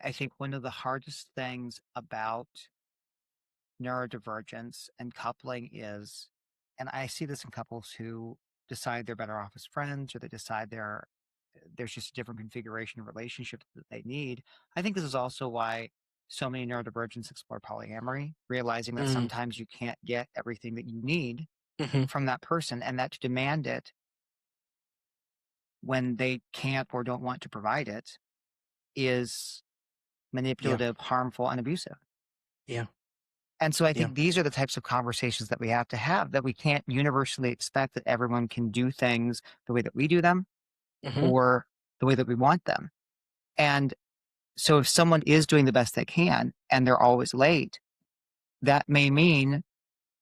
I think one of the hardest things about neurodivergence and coupling is, and I see this in couples who decide they're better off as friends, or they decide there's just a different configuration of relationship that they need. I think this is also why so many neurodivergents explore polyamory, realizing that Mm, sometimes you can't get everything that you need mhm. from that person, and that to demand it when they can't or don't want to provide it is Yeah, manipulative, harmful, and abusive. yeah, And so I yeah. think these are the types of conversations that we have to have, that we can't universally expect that everyone can do things the way that we do them Mhm. or the way that we want them. And so if someone is doing the best they can and they're always late, that may mean,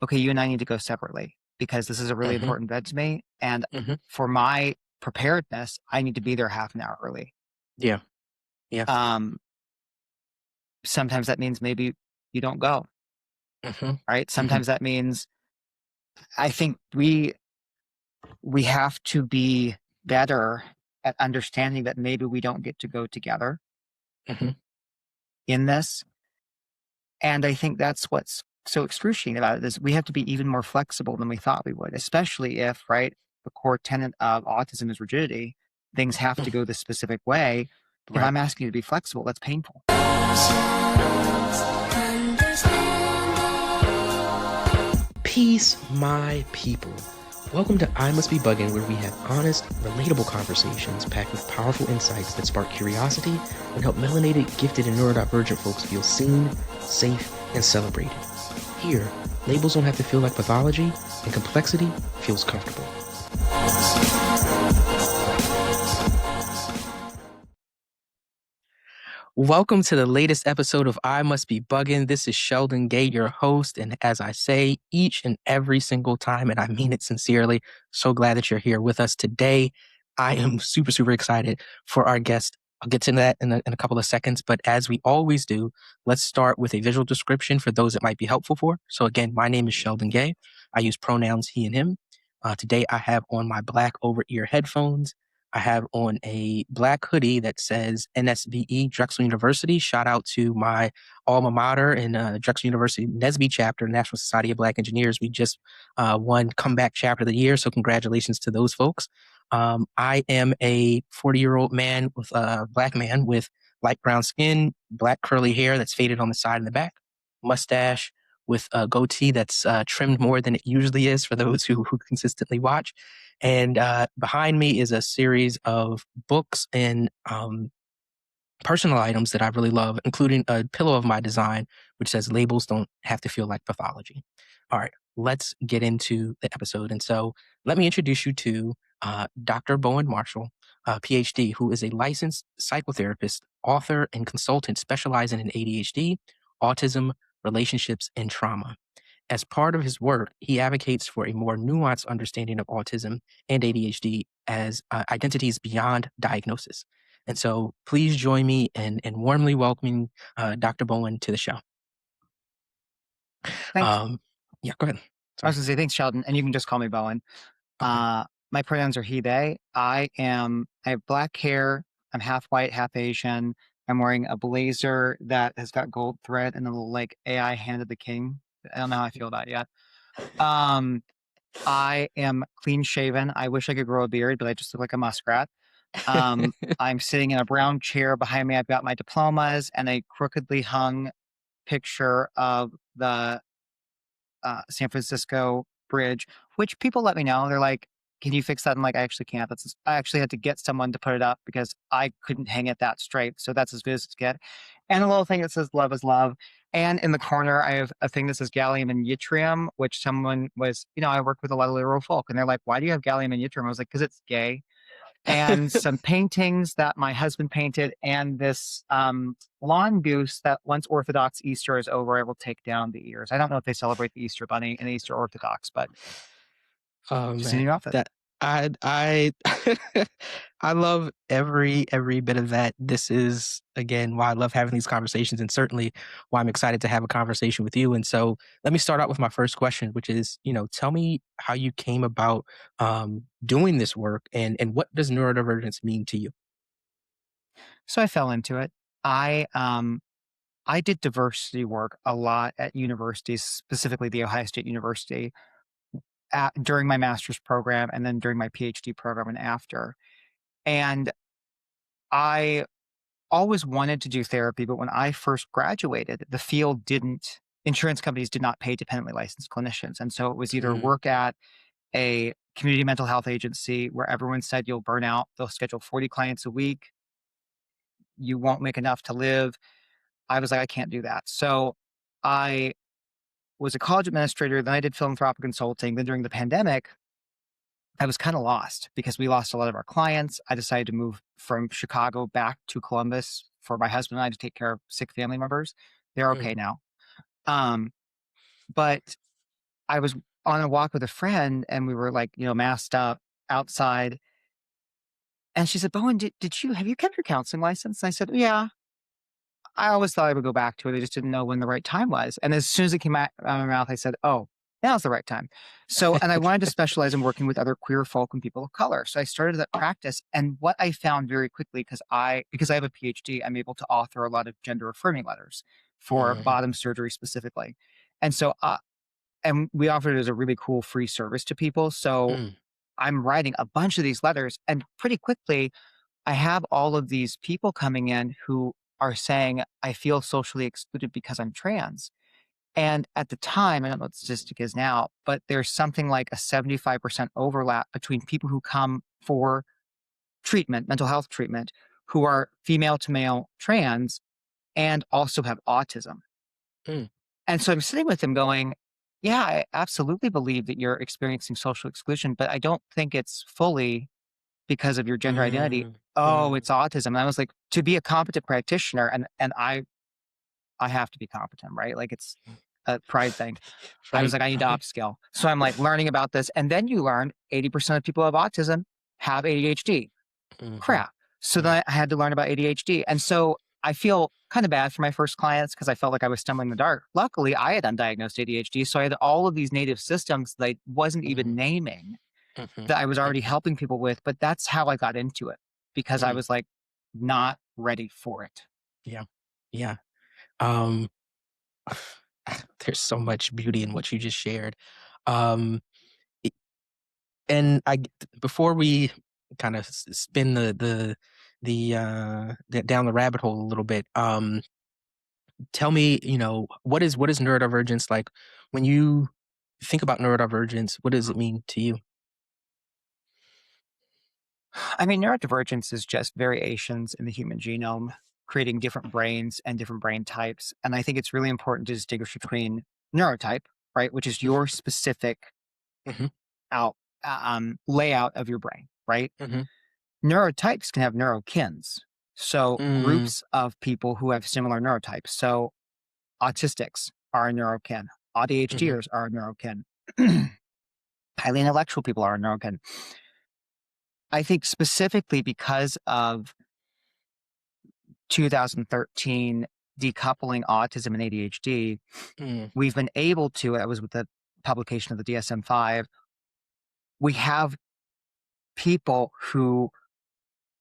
okay, you and I need to go separately because this is a really Mhm. important event to me. And Mhm. for my preparedness, I need to be there half an hour early. Yeah, yeah. Um, Sometimes that means maybe you don't go, Mhm. right? Mhm. Sometimes that means I think we have to be better at understanding that maybe we don't get to go together Mhm. in this. And I think that's what's so excruciating about it is we have to be even more flexible than we thought we would, especially if, right, the core tenet of autism is rigidity. Things have to Mm. go the specific way. If Right. I'm asking you to be flexible, that's painful. Peace, my people. Welcome to I Must Be Buggin', where we have honest, relatable conversations packed with powerful insights that spark curiosity and help melanated, gifted, and neurodivergent folks feel seen, safe, and celebrated. Here, labels don't have to feel like pathology, and complexity feels comfortable. Welcome to the latest episode of I Must Be Buggin'. This is Sheldon Gay, your host. And as I say each and every single time, and I mean it sincerely, so glad that you're here with us today. I am super, super excited for our guest. I'll get to that in a couple of seconds. But as we always do, let's start with a visual description for those it might be helpful for. So again, my name is Sheldon Gay. I use pronouns he and him. Today, I have on my black over-ear headphones. I have on a black hoodie that says NSVE, Drexel University. Shout out to my alma mater in Drexel University NSBE chapter, National Society of Black Engineers. We just won comeback chapter of the year, so congratulations to those folks. I am a 40-year-old man with black man with light brown skin, black curly hair that's faded on the side and the back, mustache with a goatee that's trimmed more than it usually is for those who consistently watch. And behind me is a series of books and personal items that I really love, including a pillow of my design, which says labels don't have to feel like pathology. All right, let's get into the episode. And so let me introduce you to Dr. Bowen Marshall, PhD, who is a licensed psychotherapist, author, and consultant specializing in ADHD, autism, relationships, and trauma. As part of his work, he advocates for a more nuanced understanding of autism and ADHD as identities beyond diagnosis. And so please join me in warmly welcoming Dr. Bowen to the show. Thanks. Yeah, go ahead. I was Sorry. going to say thanks, Sheldon, and you can just call me Bowen. Okay. My pronouns are he, they. I have black hair. I'm half white, half Asian. I'm wearing a blazer that has got gold thread and a little like AI hand of the king. I don't know how I feel about it yet. Um, I am clean shaven. I wish I could grow a beard, but I just look like a muskrat. I'm sitting in a brown chair. Behind me, I've got my diplomas and a crookedly hung picture of the San Francisco bridge, which people let me know. They're like, "Can you fix that?" I'm like, "I actually can't. I actually had to get someone to put it up because I couldn't hang it that straight. So that's as good as it get." And a little thing that says "Love is love." And in the corner, I have a thing that says gallium and yttrium, which someone was, I work with a lot of literal folk, and they're like, "Why do you have gallium and yttrium?" I was like, "Because it's gay." And some paintings that my husband painted, and this lawn goose that once Orthodox Easter is over, I will take down the ears. I don't know if they celebrate the Easter Bunny in Easter Orthodox, but Oh just a man, new outfit. that I I love every bit of that. This is again why I love having these conversations, and certainly why I'm excited to have a conversation with you. And so let me start out with my first question, which is, tell me how you came about doing this work, and what does neurodivergence mean to you? So I fell into it. I did diversity work a lot at universities, specifically the Ohio State University, during my master's program and then during my PhD program and after. And I always wanted to do therapy, but when I first graduated, the field didn't, insurance companies did not pay dependently licensed clinicians. And so it was either Mm, work at a community mental health agency where everyone said you'll burn out, they'll schedule 40 clients a week, you won't make enough to live. I was like, I can't do that. So I was a college administrator, then I did philanthropic consulting. Then during the pandemic, I was kind of lost because we lost a lot of our clients. I decided to move from Chicago back to Columbus for my husband and I to take care of sick family members. They're mm, okay now. Um, but I was on a walk with a friend and we were like, masked up outside. And she said, Bowen, have you kept your counseling license? And I said, yeah. I always thought I would go back to it. I just didn't know when the right time was. And as soon as it came out of my mouth, I said, oh, now's the right time. So, and I wanted to specialize in working with other queer folk and people of color. So I started that practice. And what I found very quickly, because I have a PhD, I'm able to author a lot of gender affirming letters for mm, bottom surgery specifically. And so, and we offered it as a really cool free service to people. So mm, I'm writing a bunch of these letters and pretty quickly I have all of these people coming in who are saying, I feel socially excluded because I'm trans. And at the time, I don't know what the statistic is now, but there's something like a 75% overlap between people who come for treatment, mental health treatment, who are female to male trans and also have autism. mm, And so I'm sitting with them going, yeah, I absolutely believe that you're experiencing social exclusion, but I don't think it's fully because of your gender identity. mm, Oh, mm. it's autism. And I was like, to be a competent practitioner, and I have to be competent, right? Like it's a pride thing. I was Right, like, I need to right. upskill. So I'm like learning about this. And then you learn 80% of people who have autism have ADHD. Mhm, Crap. So mm, then I had to learn about ADHD. And so I feel kind of bad for my first clients because I felt like I was stumbling in the dark. Luckily, I had undiagnosed ADHD. So I had all of these native systems that I wasn't even mhm, naming mhm, that I was already mhm, helping people with, but that's how I got into it because I mm. was like not ready for it. Yeah, yeah. Um, there's so much beauty in what you just shared. Um, i- and before we kind of spin down the rabbit hole a little bit, tell me, what is neurodivergence like? When you think about neurodivergence, what does it mean to you? I mean, neurodivergence is just variations in the human genome, creating different brains and different brain types. And I think it's really important to distinguish between neurotype, right, which is your specific Mhm, out layout of your brain, right? mhm, Neurotypes can have neurokins. So mm, groups of people who have similar neurotypes. So autistics are a neurokin. mhm, ADHDers are a neurokin. Highly intellectual people are a neurokin. I think specifically because of 2013 decoupling autism and ADHD, mm, we've been able to, that was with the publication of the DSM-5, we have people who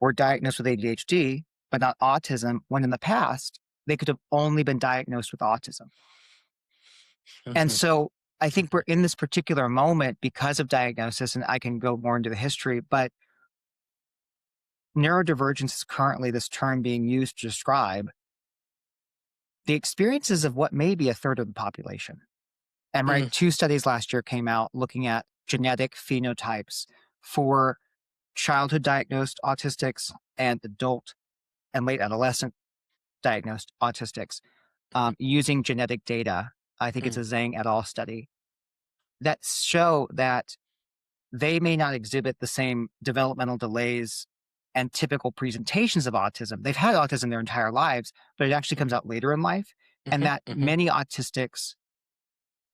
were diagnosed with ADHD, but not autism, when in the past, they could have only been diagnosed with autism. And mhm, so I think we're mhm, in this particular moment because of diagnosis, and I can go more into the history, but neurodivergence is currently this term being used to describe the experiences of what may be a third of the population. And right, mm, two studies last year came out looking at genetic phenotypes for childhood diagnosed autistics and adult and late adolescent diagnosed autistics using genetic data. I think it's mm, a Zhang et al. Study that show that they may not exhibit the same developmental delays and typical presentations of autism. They've had autism their entire lives, but it actually comes mhm, out later in life. And mhm, that mhm, many autistics,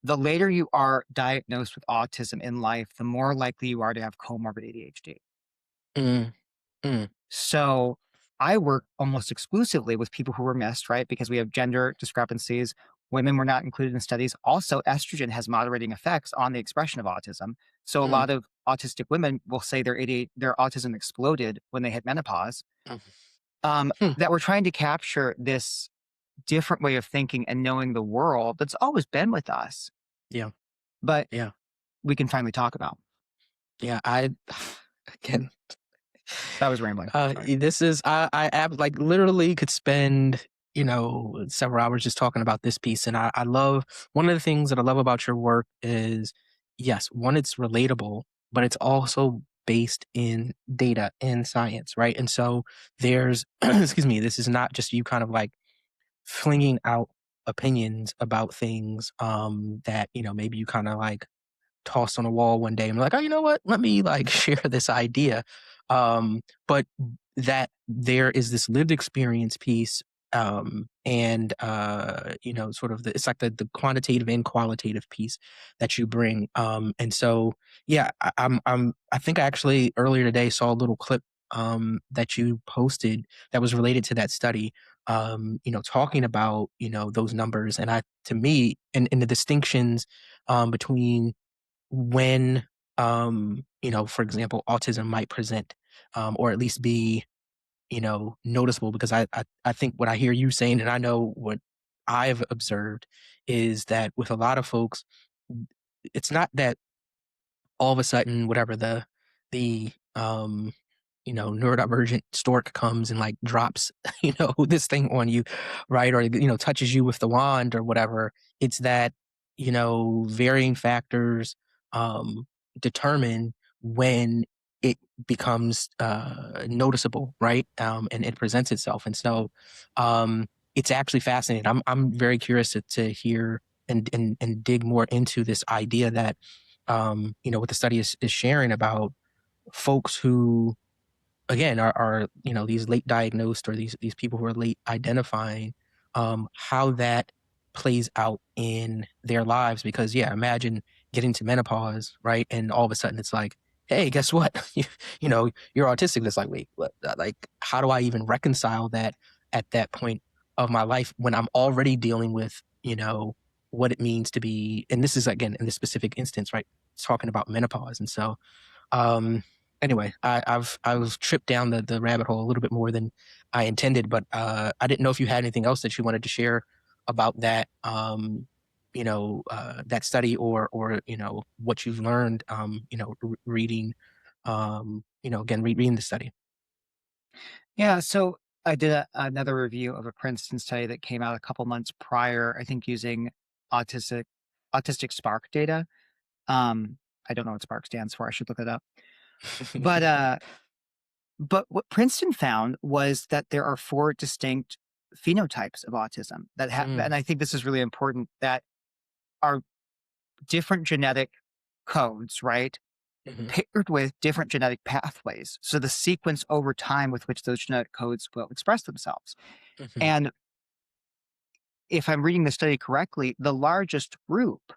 the later you are diagnosed with autism in life, the more likely you are to have comorbid ADHD. mm, mm, So I work almost exclusively with people who were missed, right? Because we have gender discrepancies. Women were not included in studies. Also, estrogen has moderating effects on the expression of autism. So a mm, lot of autistic women will say their autism exploded when they hit menopause. Hmm. that we're trying to capture this different way of thinking and knowing the world that's always been with us, Yeah. but Yeah. we can finally talk about. Yeah. Again, That was rambling. Sorry. this is, like literally could spend, several hours just talking about this piece. And I love, one of the things that I love about your work is, yes, one, it's relatable, but it's also based in data and science, right? And so there's, excuse me, this is not just you kind of like flinging out opinions about things, that, maybe you kind of like tossed on a wall one day and be like, oh, you know what? Let me like share this idea. But that there is this lived experience piece, and sort of it's like the quantitative and qualitative piece that you bring. And so yeah, I think I actually earlier today saw a little clip that you posted that was related to that study, talking about, those numbers. And to me, and the distinctions between when, for example, autism might present, or at least be, noticeable. Because I think what I hear you saying, and I know what I've observed, is that with a lot of folks, it's not that all of a sudden, whatever the neurodivergent stork comes and like drops, this thing on you, right? Or, touches you with the wand or whatever. It's that, varying factors, um, determine when it becomes, noticeable, right? And it presents itself. And so, it's actually fascinating. I'm very curious to hear and dig more into this idea that, what the study is sharing about folks who, again, are these late diagnosed, or these people who are late identifying, how that plays out in their lives. Because yeah, imagine getting to menopause, right? And all of a sudden it's like, hey, guess what? You're autistic. That's like, wait, what? Like, how do I even reconcile that at that point of my life when I'm already dealing with, what it means to be, and this is again in this specific instance, right? Talking about menopause. And so, um, anyway, I've tripped down the rabbit hole a little bit more than I intended, but I didn't know if you had anything else that you wanted to share about that, that study, or what you've learned, reading, again, reading the study. Yeah, so I did another review of a Princeton study that came out a couple months prior, I think using autistic autistic spark data. I don't know what spark stands for. I should look it up. But but what Princeton found was that there are four distinct phenotypes of autism that have, Mm, and I think this is really important, that are different genetic codes, right? mhm, Paired with different genetic pathways. So the sequence over time with which those genetic codes will express themselves. mhm, And if I'm reading the study correctly, the largest group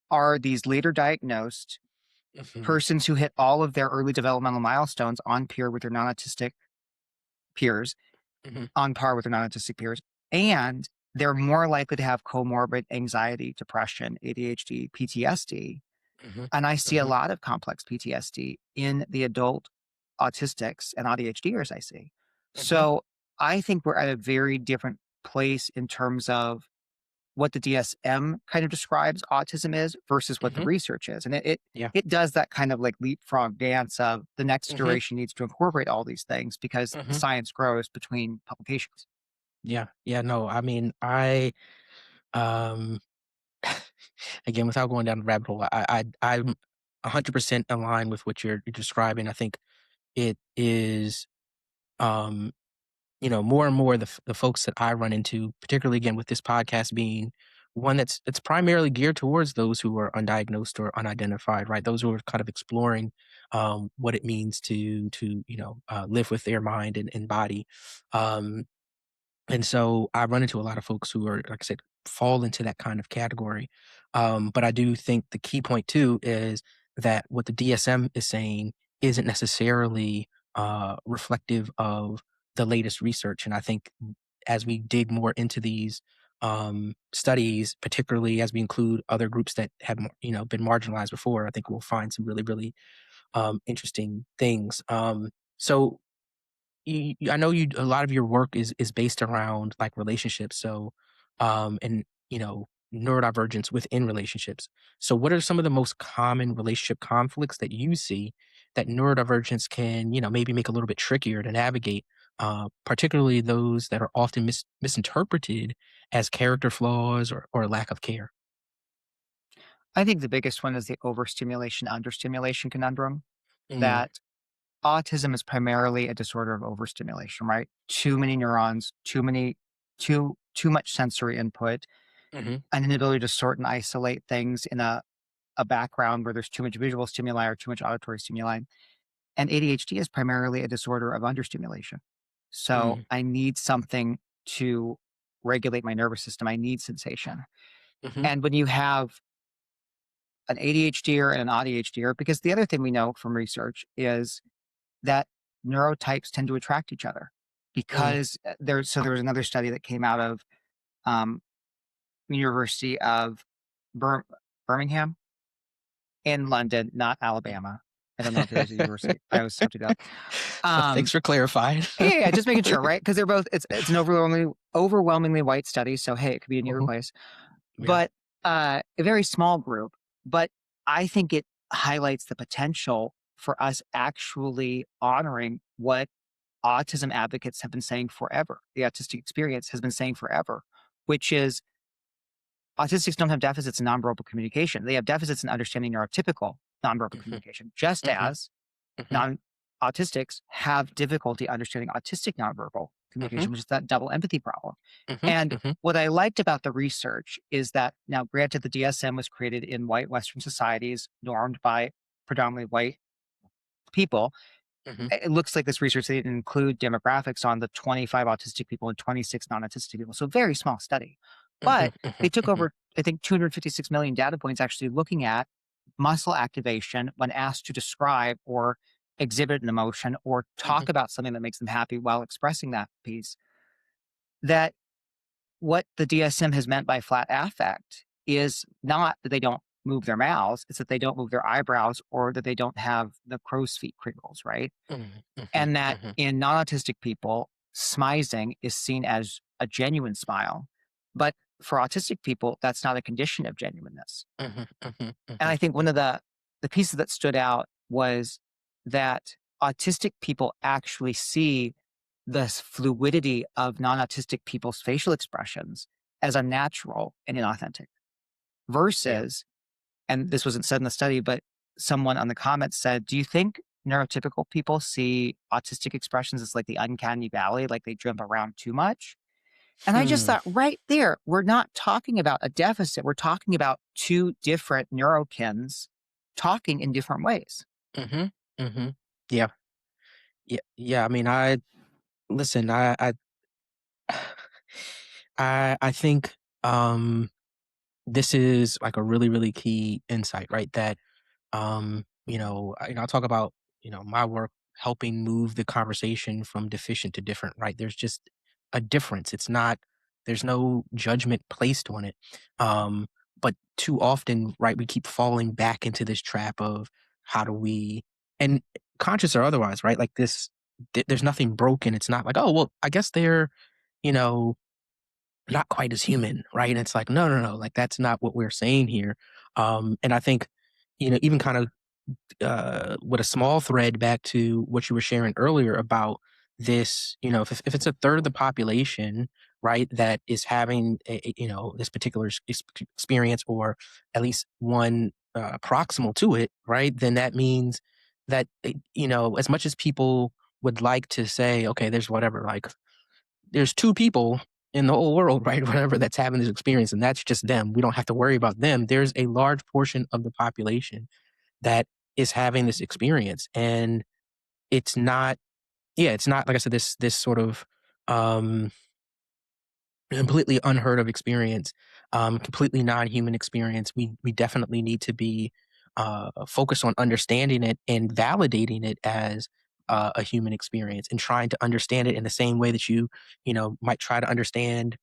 are these later diagnosed mhm, persons who hit all of their early developmental milestones on peer with their non-autistic peers, mhm, on par with their non-autistic peers, and they're more likely to have comorbid anxiety, depression, ADHD, PTSD. mhm, And I see a mhm, lot of complex PTSD in the adult autistics and ADHDers I see. mhm, So I think we're at a very different place in terms of what the DSM kind of describes autism is versus what the mhm. research is. And Yeah. it does that kind of like leapfrog dance of the next Mhm, iteration needs to incorporate all these things because the mhm. science grows between publications. Yeah. Yeah. No, I mean, um, again, without going down the rabbit hole, I'm 100% aligned with what you're describing. I think it is, um, more and more the folks that I run into, particularly again with this podcast being one that's primarily geared towards those who are undiagnosed or unidentified, right? Those who are kind of exploring, what it means to live with their mind and body. Um, and so I run into a lot of folks who are, like I said, fall into that kind of category. But I do think the key point too is that what the DSM is saying isn't necessarily reflective of the latest research. And I think as we dig more into these, studies, particularly as we include other groups that have been marginalized before, I think we'll find some really, really interesting things. So I know a lot of your work is based around like relationships. So, and neurodivergence within relationships. So, what are some of the most common relationship conflicts that you see that neurodivergence can, maybe make a little bit trickier to navigate, particularly those that are often misinterpreted as character flaws or lack of care? I think the biggest one is the overstimulation, understimulation conundrum, Mm, that autism is primarily a disorder of overstimulation, right? Too many neurons, too much sensory input, mhm, an inability to sort and isolate things in a background where there's too much visual stimuli or too much auditory stimuli. And ADHD is primarily a disorder of understimulation. So mm, I need something to regulate my nervous system. I need sensation. mhm, And when you have an ADHDer and an ADHDer, because the other thing we know from research is that neurotypes tend to attract each other mm, because there was another study that came out of um, University of Bir- Birmingham in London, not Alabama. I don't know if there's a university. I always looked it up. Thanks Um, for clarifying. yeah, just making sure, right? Because they're both. It's an overwhelmingly white study, so hey, it could be in either Mhm, place. yeah. But a very small group. But I think it highlights the potential for us actually honoring what autism advocates have been saying forever. The autistic experience has been saying forever, which is autistics don't have deficits in nonverbal communication. They have deficits in understanding neurotypical nonverbal Mhm, communication, just mhm, as mhm, non autistics have difficulty understanding autistic nonverbal mhm, communication, which is that double empathy problem. mhm, And mhm, what I liked about the research is that now, granted, the DSM was created in white Western societies, normed by predominantly white people. mhm, It looks like this research didn't include demographics on the 25 autistic people and 26 non-autistic people. So very small study. mhm, But mhm, they took mhm, over, I think, 256 million data points actually looking at muscle activation when asked to describe or exhibit an emotion or mhm, talk about something that makes them happy while expressing that piece. That what the DSM has meant by flat affect is not that they don't move their mouths, it's that they don't move their eyebrows or that they don't have the crow's feet crinkles, right? mhm, mhm, And that mhm, in non-autistic people, smizing is seen as a genuine smile. But for autistic people, that's not a condition of genuineness. mhm, mhm, And mhm, I think one of mhm, the pieces that stood out was that autistic people actually see the fluidity of non-autistic people's facial expressions as unnatural and inauthentic yeah. versus, and this wasn't said in the study, but someone on the comments said, "Do you think neurotypical people see autistic expressions as like the uncanny valley, like they jump around too much?" And I just Hmm. thought, right there, we're not talking about a deficit. We're talking about two different neurokins talking in different ways. Mhm, mhm. Yeah, yeah, yeah, I mean, I listen, I think, this is, like, a really, really key insight, right? That I'll talk about, my work helping move the conversation from deficient to different, right? There's just a difference. There's no judgment placed on it. Um, but too often, right, we keep falling back into this trap of how do we, and conscious or otherwise, right? Like there's nothing broken. It's not like, oh, well, I guess they're, you know, not quite as human, right? And it's like, no, no, no, like that's not what we're saying here. And I think, even kind of with a small thread back to what you were sharing earlier about this, if it's a third of the population, right, that is having this particular experience or at least one proximal to it, right, then that means that as much as people would like to say, okay, there's whatever, like there's two people in the whole world, right, whatever, that's having this experience, and that's just them. We don't have to worry about them. There's a large portion of the population that is having this experience, and it's not, yeah, it's not, like I said, this sort of um completely unheard of experience, completely non-human experience. We definitely need to be focused on understanding it and validating it as a human experience, and trying to understand it in the same way that you might try to understand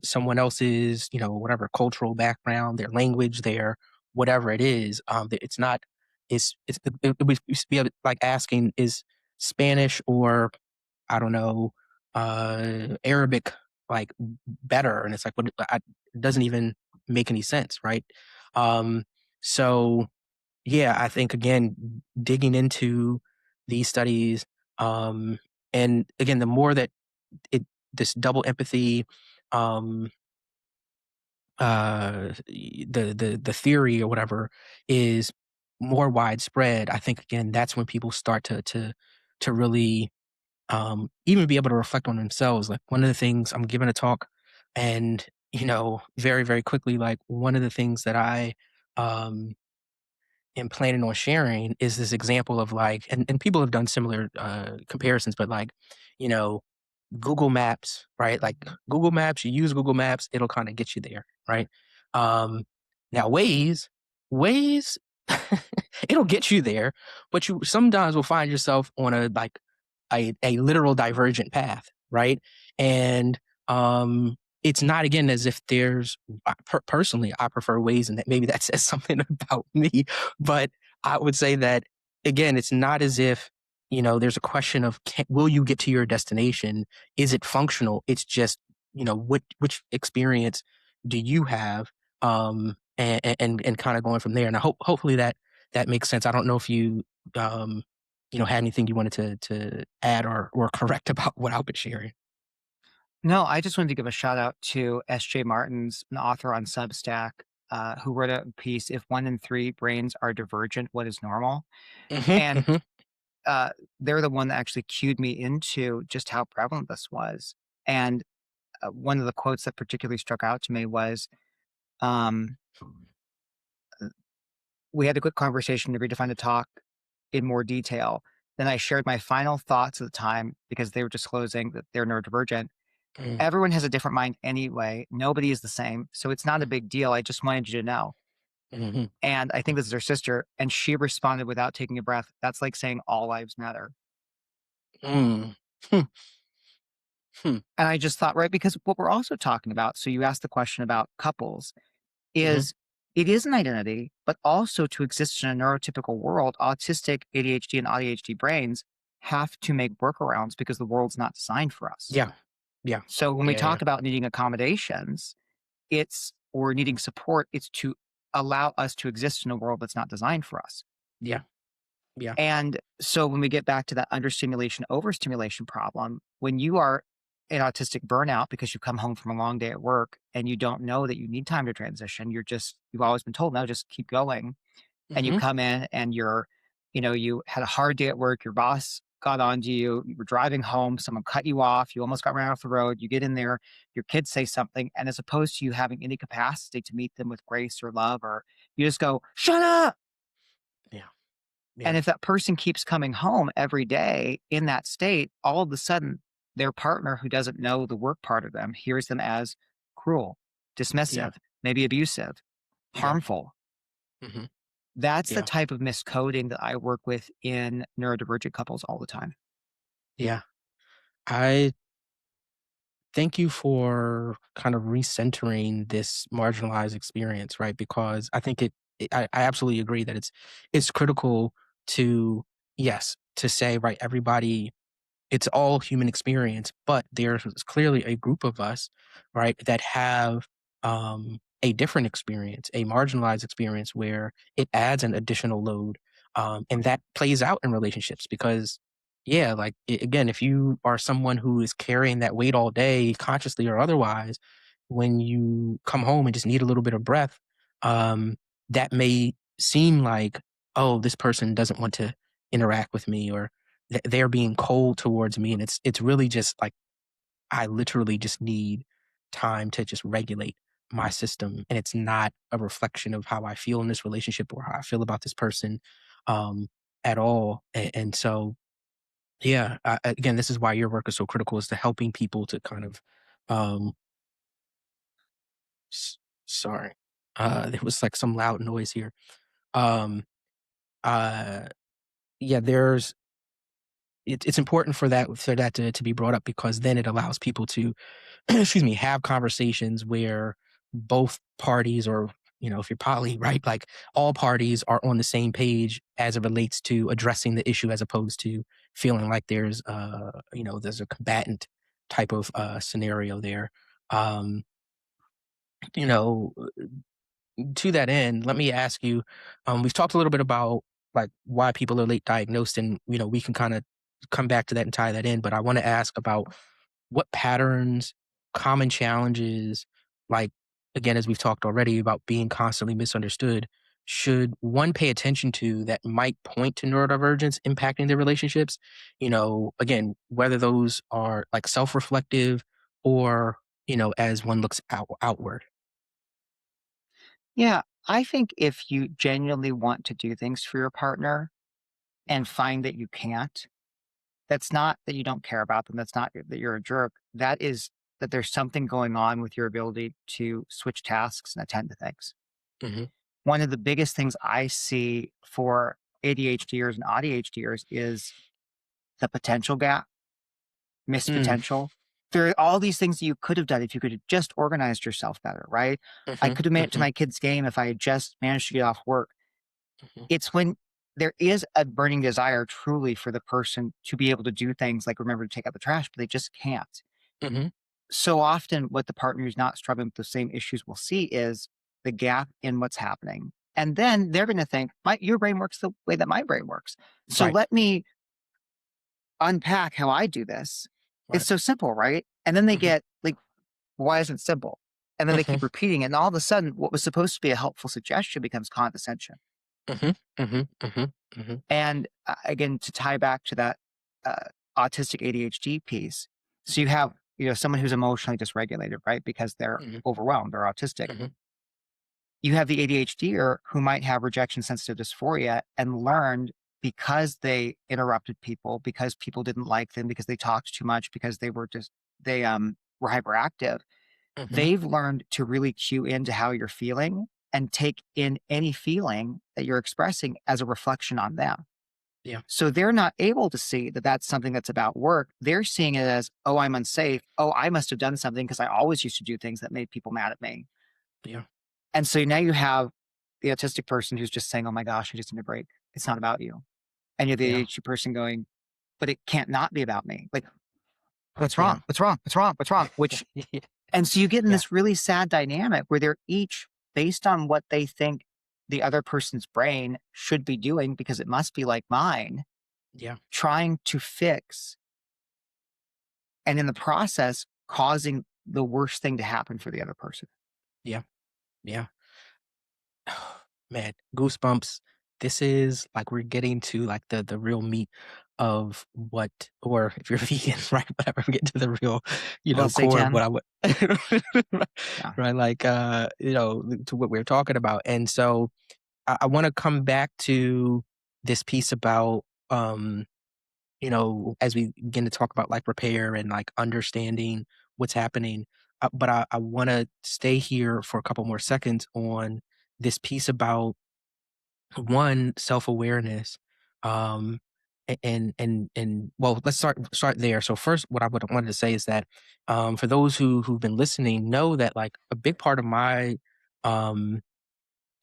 someone else's, whatever cultural background, their language, their whatever it is. It's not. It's it would be like asking, is Spanish or I don't know, Arabic like better, and it's like it doesn't even make any sense, right? Um, so yeah, I think again digging into these studies, and again the more that it this double empathy, um, the theory or whatever is more widespread, I think again that's when people start to really even be able to reflect on themselves. Like one of the things I'm giving a talk, and very very quickly, like one of the things that I um am planning on sharing is this example of like, and people have done similar comparisons, but like you know Google Maps, right? Like Google Maps, you use Google Maps, it'll kind of get you there, right? Um, Now Waze, it'll get you there, but you sometimes will find yourself on a literal divergent path, right? And it's not again as if personally, I prefer Waze, and that maybe that says something about me, but I would say that again, it's not as if there's a question of will you get to your destination? Is it functional? It's just which experience do you have, and kind of going from there. And I hopefully that makes sense. I don't know if you um, had anything you wanted to add or correct about what I've been sharing. No, I just wanted to give a shout out to S.J. Martin's an author on Substack, who wrote a piece, "If 1 in 3 brains are divergent, what is normal?" Hmm. And Hmm. uh, they're the one that actually cued me into just how prevalent this was. And one of the quotes that particularly struck out to me was, um, we had a quick conversation, agreed to find a talk in more detail. Then I shared my final thoughts at the time because they were disclosing that they're neurodivergent. Everyone has a different mind anyway. Nobody is the same. So it's not a big deal. I just wanted you to know. Hmm. And I think this is her sister. And she responded without taking a breath. That's like saying all lives matter. Hmm. Hmm. Hmm. And I just thought, right, because what we're also talking about, so you asked the question about couples, Hmm. is it is an identity, but also to exist in a neurotypical world, autistic ADHD and ADHD brains have to make workarounds because the world's not designed for us. Yeah. Yeah. So when we Yeah. Yeah. talk about needing accommodations, or needing support, it's to allow us to exist in a world that's not designed for us. Yeah. Yeah. And so when we get back to that understimulation, overstimulation problem, when you are in autistic burnout because you come home from a long day at work and you don't know that you need time to transition, you've always been told, no, just keep going. And you Hmm. come in and you had a hard day at work, your boss got onto you, you were driving home, someone cut you off, you almost got ran off the road, you get in there, your kids say something, and as opposed to you having any capacity to meet them with grace or love, or you just go, shut up. Yeah. And Yeah. if that person keeps coming home every day in that state, all of a sudden, their partner who doesn't know the work part of them hears them as cruel, Yeah. dismissive, maybe abusive, Yeah. harmful. Hmm. That's the Yeah. type of miscoding that I work with in neurodivergent couples all the time. Yeah. I thank you for kind of recentering this marginalized experience, right? Because I think I absolutely agree that it's critical to, yes, to say, right, everybody, it's all human experience, but there's clearly a group of us, right, that have a different experience, a marginalized experience where it adds an additional load, and that plays out in relationships because, yeah, like again, if you are someone who is carrying that weight all day, consciously or otherwise, when you come home and just need a little bit of breath, um, that may seem like, oh, this person doesn't want to interact with me, or they're being cold towards me, and it's really just like I literally just need time to just regulate my system, and it's not a reflection of how I feel in this relationship or how I feel about this person um at all. And so yeah, again, this is why your work is so critical, is to helping people to kind of um s- sorry, there was like some loud noise here. um uh yeah, it's important for that to be brought up, because then it allows people to excuse me, have conversations where both parties, or if you're poly, right, like all parties are on the same page as it relates to addressing the issue, as opposed to feeling like there's there's a combatant type of scenario there. Um, you know, to that end, let me ask you, we've talked a little bit about like why people are late diagnosed, and we can kind of come back to that and tie that in, but I want to ask about what patterns, common challenges, like again, as we've talked already about being constantly misunderstood, should one pay attention to that might point to neurodivergence impacting their relationships? Again, whether those are like self-reflective or, as one looks outward. Yeah, I think if you genuinely want to do things for your partner and find that you can't, that's not that you don't care about them. That's not that you're a jerk. That is that there's something going on with your ability to switch tasks and attend to things. Hmm. One of the biggest things I see for ADHDers and ADHDers is the potential gap, missed Mm, potential. There are all these things that you could have done if you could have just organized yourself better, right? I mhm, could have made it to mhm, my kid's game if I had just managed to get off work. mhm, It's when there is a burning desire truly for the person to be able to do things like remember to take out the trash, but they just can't. mhm. So often, what the partner who's not struggling with the same issues will see is the gap in what's happening. And then they're going to think, your brain works the way that my brain works. So Right, let me unpack how I do this. It's right. so simple, right? And then they Mhm, get like, why isn't it simple? And then they mhm, keep repeating it. And all of a sudden, what was supposed to be a helpful suggestion becomes condescension. mhm, mhm, mhm, mhm, And again, to tie back to that uh, autistic ADHD piece, so you have someone who's emotionally dysregulated, right? Because they're mhm, overwhelmed, they're autistic. mhm, You have the ADHDer who might have rejection sensitive dysphoria and learned because they interrupted people, because people didn't like them, because they talked too much, because they were hyperactive. mhm. They've learned to really cue into how you're feeling and take in any feeling that you're expressing as a reflection on them. Yeah, So they're not able to see that that's something that's about work. They're seeing it as, oh, I'm unsafe. Oh, I must have done something because I always used to do things that made people mad at me. yeah, And so now you have the autistic person who's just saying, oh my gosh, I just need a break. It's not about you. And you're the yeah, ADHD person going, but it can't not be about me. Like, what's yeah. wrong? What's wrong? What's wrong? What's wrong? Which, and so you get in Yeah, this really sad dynamic where they're each based on what they think the other person's brain should be doing because it must be like mine, yeah, trying to fix and in the process causing the worst thing to happen for the other person. yeah, yeah. Man, goosebumps. This is like we're getting to like the real meat of what, or if you're vegan, right? Whatever, we get to the real, Let's say core of 10. what I would, Yeah. right? Like, to what we're talking about. And so I want to come back to this piece about, as we begin to talk about like repair and like understanding what's happening. But I want to stay here for a couple more seconds on this piece about one self-awareness. Um, and well, let's start there. So first, what I would wanted to say is that for those who've been listening, know that like a big part of my um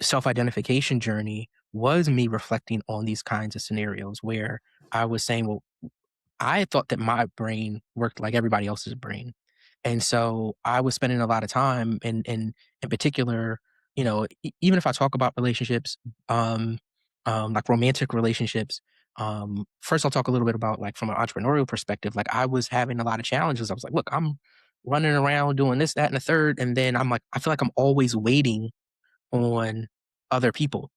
self-identification journey was me reflecting on these kinds of scenarios where I was saying, well, I thought that my brain worked like everybody else's brain. And so I was spending a lot of time in particular, even if I talk about relationships, um, like romantic relationships, first I'll talk a little bit about like from an entrepreneurial perspective, like I was having a lot of challenges. I was like, look, I'm running around doing this, that, and the third. And then I'm like, I feel like I'm always waiting on other people.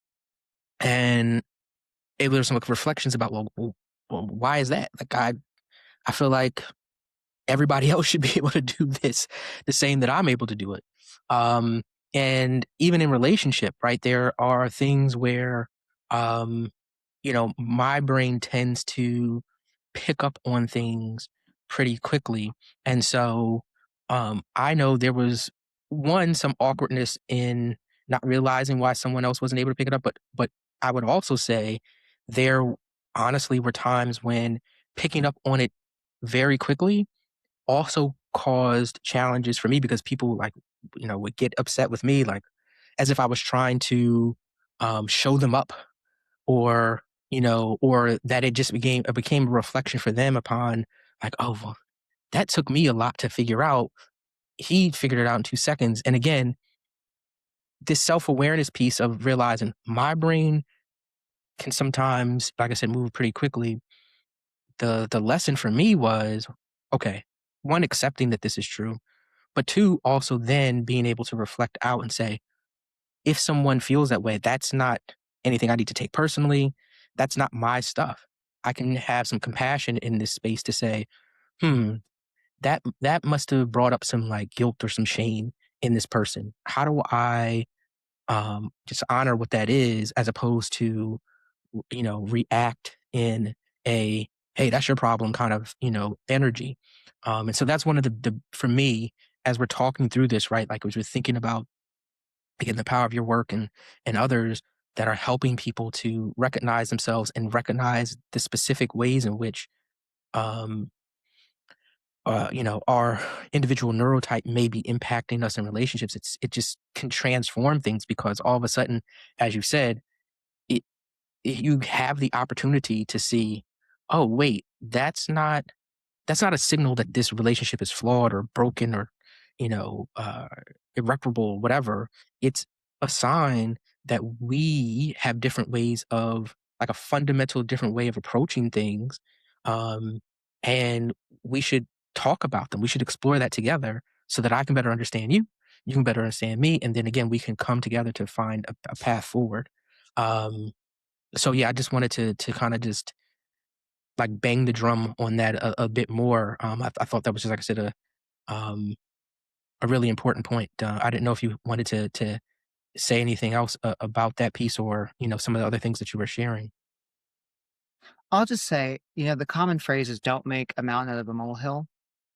And it was some like reflections about, well, why is that? Like I feel like everybody else should be able to do this the same that I'm able to do it. Um, and even in relationship, right, there are things where, um, my brain tends to pick up on things pretty quickly. And so, I know there was some awkwardness in not realizing why someone else wasn't able to pick it up. But I would also say there honestly were times when picking up on it very quickly also caused challenges for me because people like, would get upset with me, like as if I was trying to show them up or, or that it became a reflection for them upon like, oh, well, that took me a lot to figure out. He figured it out in 2 seconds. And again, this self-awareness piece of realizing my brain can sometimes, like I said, move pretty quickly. The lesson for me was, okay, one, accepting that this is true, but two, also then being able to reflect out and say, if someone feels that way, that's not anything I need to take personally. That's not my stuff. I can have some compassion in this space to say, hmm, that must have brought up some like guilt or some shame in this person. How do I just honor what that is as opposed to, react in a, hey, that's your problem kind of, energy. And so that's one of for me, as we're talking through this, right? Like as we're thinking about, again, the power of your work and others that are helping people to recognize themselves and recognize the specific ways in which, um, our individual neurotype may be impacting us in relationships. It just can transform things because all of a sudden, as you said, it you have the opportunity to see, oh wait, that's not a signal that this relationship is flawed or broken or, you know, uh, irreparable, whatever. It's a sign that we have different ways of, like a fundamental different way of approaching things. Um, and we should talk about them. We should explore that together so that I can better understand you. You can better understand me. And then again, we can come together to find a path forward. Um, so yeah, I just wanted to kind of just like bang the drum on that a bit more. I thought that was just, like I said, um, a really important point. I didn't know if you wanted to say anything else about that piece or some of the other things that you were sharing. I'll just say, the common phrase is don't make a mountain out of a molehill.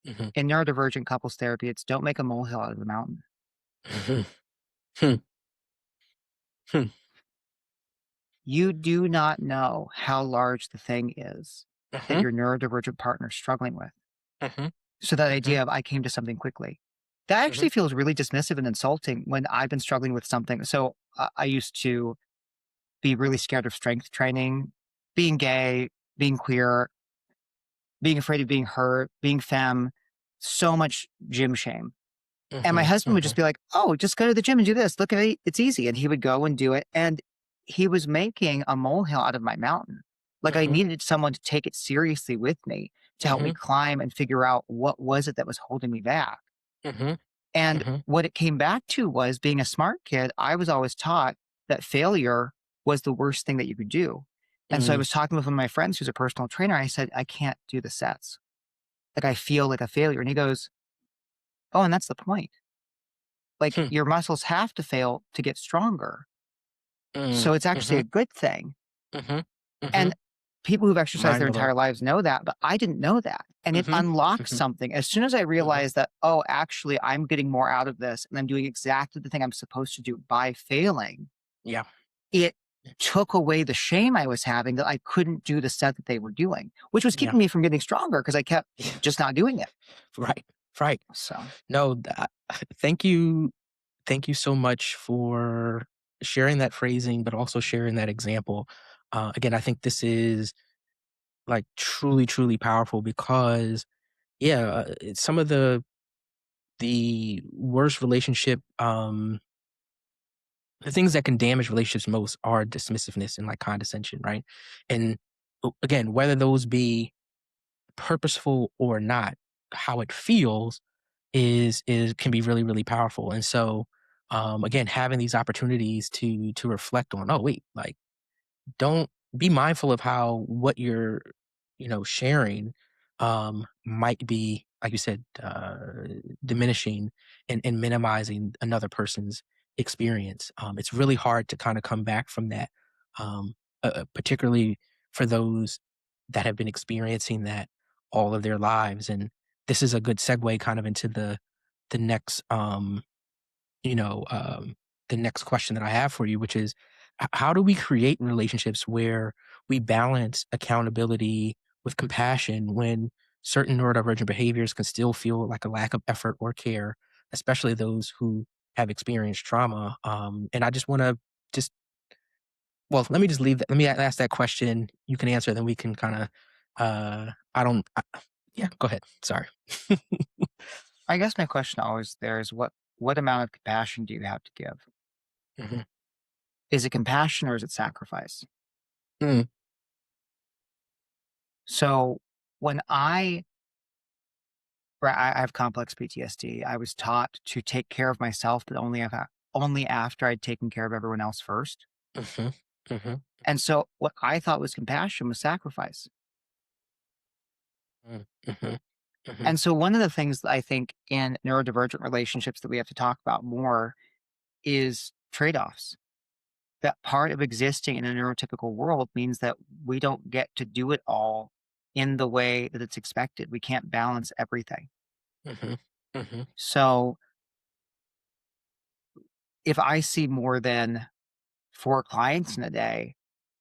Hmm. In neurodivergent couples therapy, it's don't make a molehill out of a mountain. Hmm. Hmm. Hmm. You do not know how large the thing is that Hmm. your neurodivergent partner is struggling with. Hmm. So that Hmm. idea of I came to something quickly, that Hmm. actually feels really dismissive and insulting when I've been struggling with something. So I used to be really scared of strength training, being gay, being queer, being afraid of being hurt, being femme, so much gym shame. And my Hmm. husband would Hmm. just be like, "Oh, just go to the gym and do this. Look at it. It's easy." And he would go and do it. And he was making a molehill out of my mountain. Like I Hmm. needed someone to take it seriously with me to help me Hmm. climb and figure out what was it that was holding me back. Hmm. And Hmm. what it came back to was being a smart kid, I was always taught that failure was the worst thing that you could do. And so I Hmm. was talking with one of my friends who's a personal trainer. I said, I can't do the sets. Like I feel like a failure. And he goes, "Oh, and that's the point. Like Hmm. your muscles have to fail to get stronger. Hmm. So it's actually Hmm. a good thing." Hmm. Hmm. And people who've exercised Mind their blowing. entire lives know that, but I didn't know that. And it Hmm. unlocked Hmm. something. As soon as I Hmm. realized that, oh, actually, I'm getting more out of this and I'm doing exactly the thing I'm supposed to do by failing, Yeah. it took away the shame I was having that I couldn't do the set that they were doing, which was Yeah. keeping me from getting stronger because I kept Yeah. just not doing it. Right. Right. So No, thank you. Thank you so much for sharing that phrasing, but also sharing that example. Again, I think this is like truly, truly powerful because, yeah, some of the worst relationship, the things that can damage relationships most are dismissiveness and like condescension, right? And again, whether those be purposeful or not, how it feels is can be really, really powerful. And so, again, having these opportunities to reflect on, oh wait, like don't be mindful of how what you're, sharing, might be, like you said, diminishing and minimizing another person's experience. It's really hard to kind of come back from that, particularly for those that have been experiencing that all of their lives. And this is a good segue kind of into the next you know, the next question that I have for you, which is how do we create relationships where we balance accountability with compassion when certain neurodivergent behaviors can still feel like a lack of effort or care, especially those who have experienced trauma? And I just want to just well, let me just leave that. Let me ask that question. You can answer, then we can kind of, I don't, yeah, go ahead. Sorry. I guess my question always there is what amount of compassion do you have to give? Mhm. Is it compassion or is it sacrifice? Mm, So when I have complex PTSD, I was taught to take care of myself, but only after I'd taken care of everyone else first. mhm, mhm, And so what I thought was compassion was sacrifice. mm, mhm, mhm, And so one of the things that I think in neurodivergent relationships that we have to talk about more is trade-offs. That part of existing in a neurotypical world means that we don't get to do it all in the way that it's expected. We can't balance everything. mhm, mhm, So if I see more than 4 clients in a day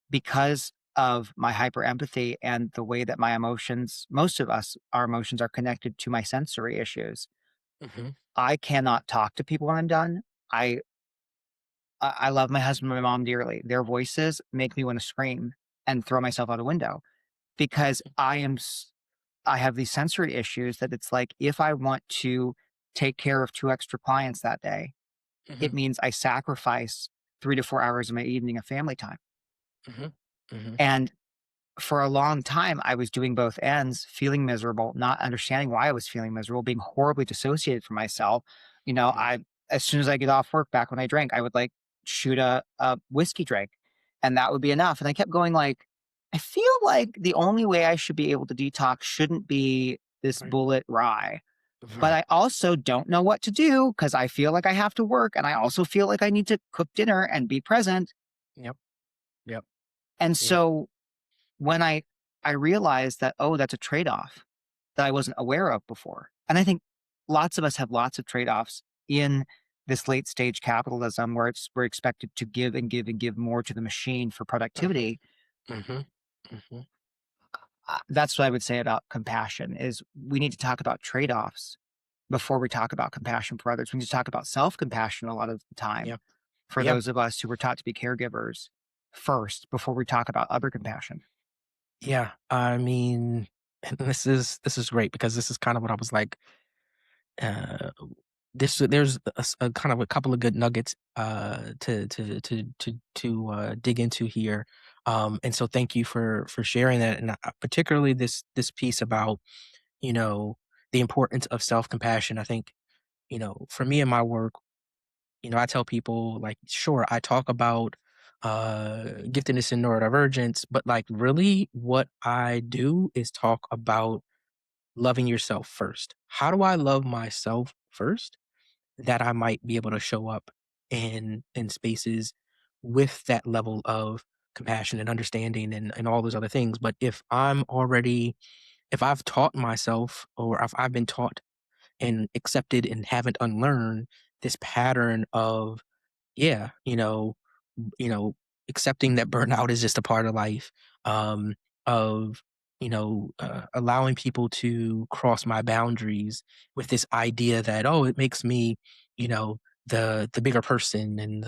because of my hyper empathy and the way that my emotions, most of us, our emotions are connected to my sensory issues. mhm, I cannot talk to people when I'm done. I I love my husband and my mom dearly. Their voices make me want to scream and throw myself out a window because I have these sensory issues that it's like if I want to take care of 2 extra clients that day, it mhm, means I sacrifice 3 to 4 hours of my evening of family time. mhm, mhm, And for a long time, I was doing both ends, feeling miserable, not understanding why I was feeling miserable, being horribly dissociated from myself. You know, mhm, I as soon as I get off work, back when I drank, I would like shoot a whiskey drink, and that would be enough. And I kept going like, I feel like the only way I should be able to detox shouldn't be this right, bullet rye. But right. I also don't know what to do because I feel like I have to work and I also feel like I need to cook dinner and be present. Yep, yep, And yeah, so when I realized that, oh, that's a trade-off that I wasn't aware of before. And I think lots of us have lots of trade-offs in this late stage capitalism where we're expected to give and give and give more to the machine for mhm, productivity. mhm, mhm, That's what I would say about compassion is we need to talk about trade-offs before we talk about compassion for others. We need to talk about self-compassion a lot of the time yeah, for yeah, those of us who were taught to be caregivers first before we talk about other compassion. yeah. I mean, and this is great because this is kind of what I was like. Uh, there's a kind of a couple of good nuggets to dig into here, and so thank you for sharing that, and particularly this piece about you know the importance of self compassion. I think for me in my work, I tell people like, sure, I talk about giftedness and neurodivergence, but like really what I do is talk about loving yourself first. How do I love myself first that I might be able to show up in spaces with that level of compassion and understanding and all those other things. But if I've taught myself or if I've been taught and accepted and haven't unlearned this pattern of yeah, you know, accepting that burnout is just a part of life, of, allowing people to cross my boundaries with this idea that, oh, it makes me, the bigger person and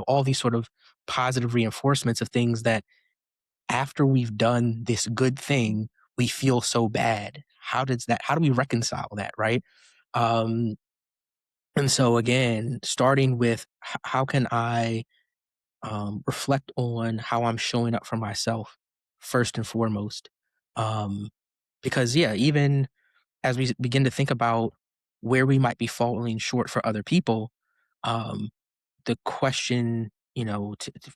all these sort of positive reinforcements of things that after we've done this good thing, we feel so bad. How do we reconcile that, right? Um, and so again, starting with how can I reflect on how I'm showing up for myself first and foremost. Um, because, yeah, even as we begin to think about where we might be falling short for other people, um, the question,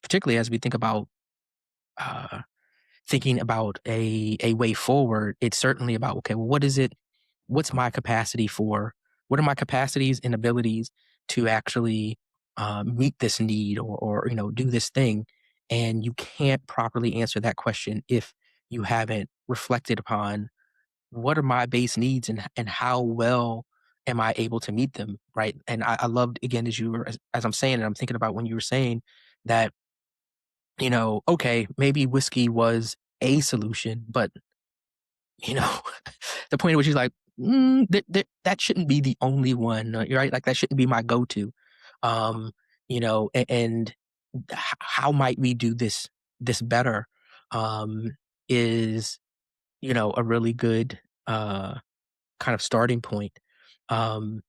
particularly as we think about uh, thinking about a way forward, it's certainly about okay, well, what's my capacity for? What are my capacities and abilities to actually meet this need or do this thing? And you can't properly answer that question if you haven't reflected upon what are my base needs and how well am I able to meet them, right? And I loved again as I'm saying it, I'm thinking about when you were saying that okay, maybe whiskey was a solution, but the point at which he's like, that shouldn't be the only one, right? Like that shouldn't be my go-to. Um, and how might we do this better, um, is, a really good, kind of starting point. Um,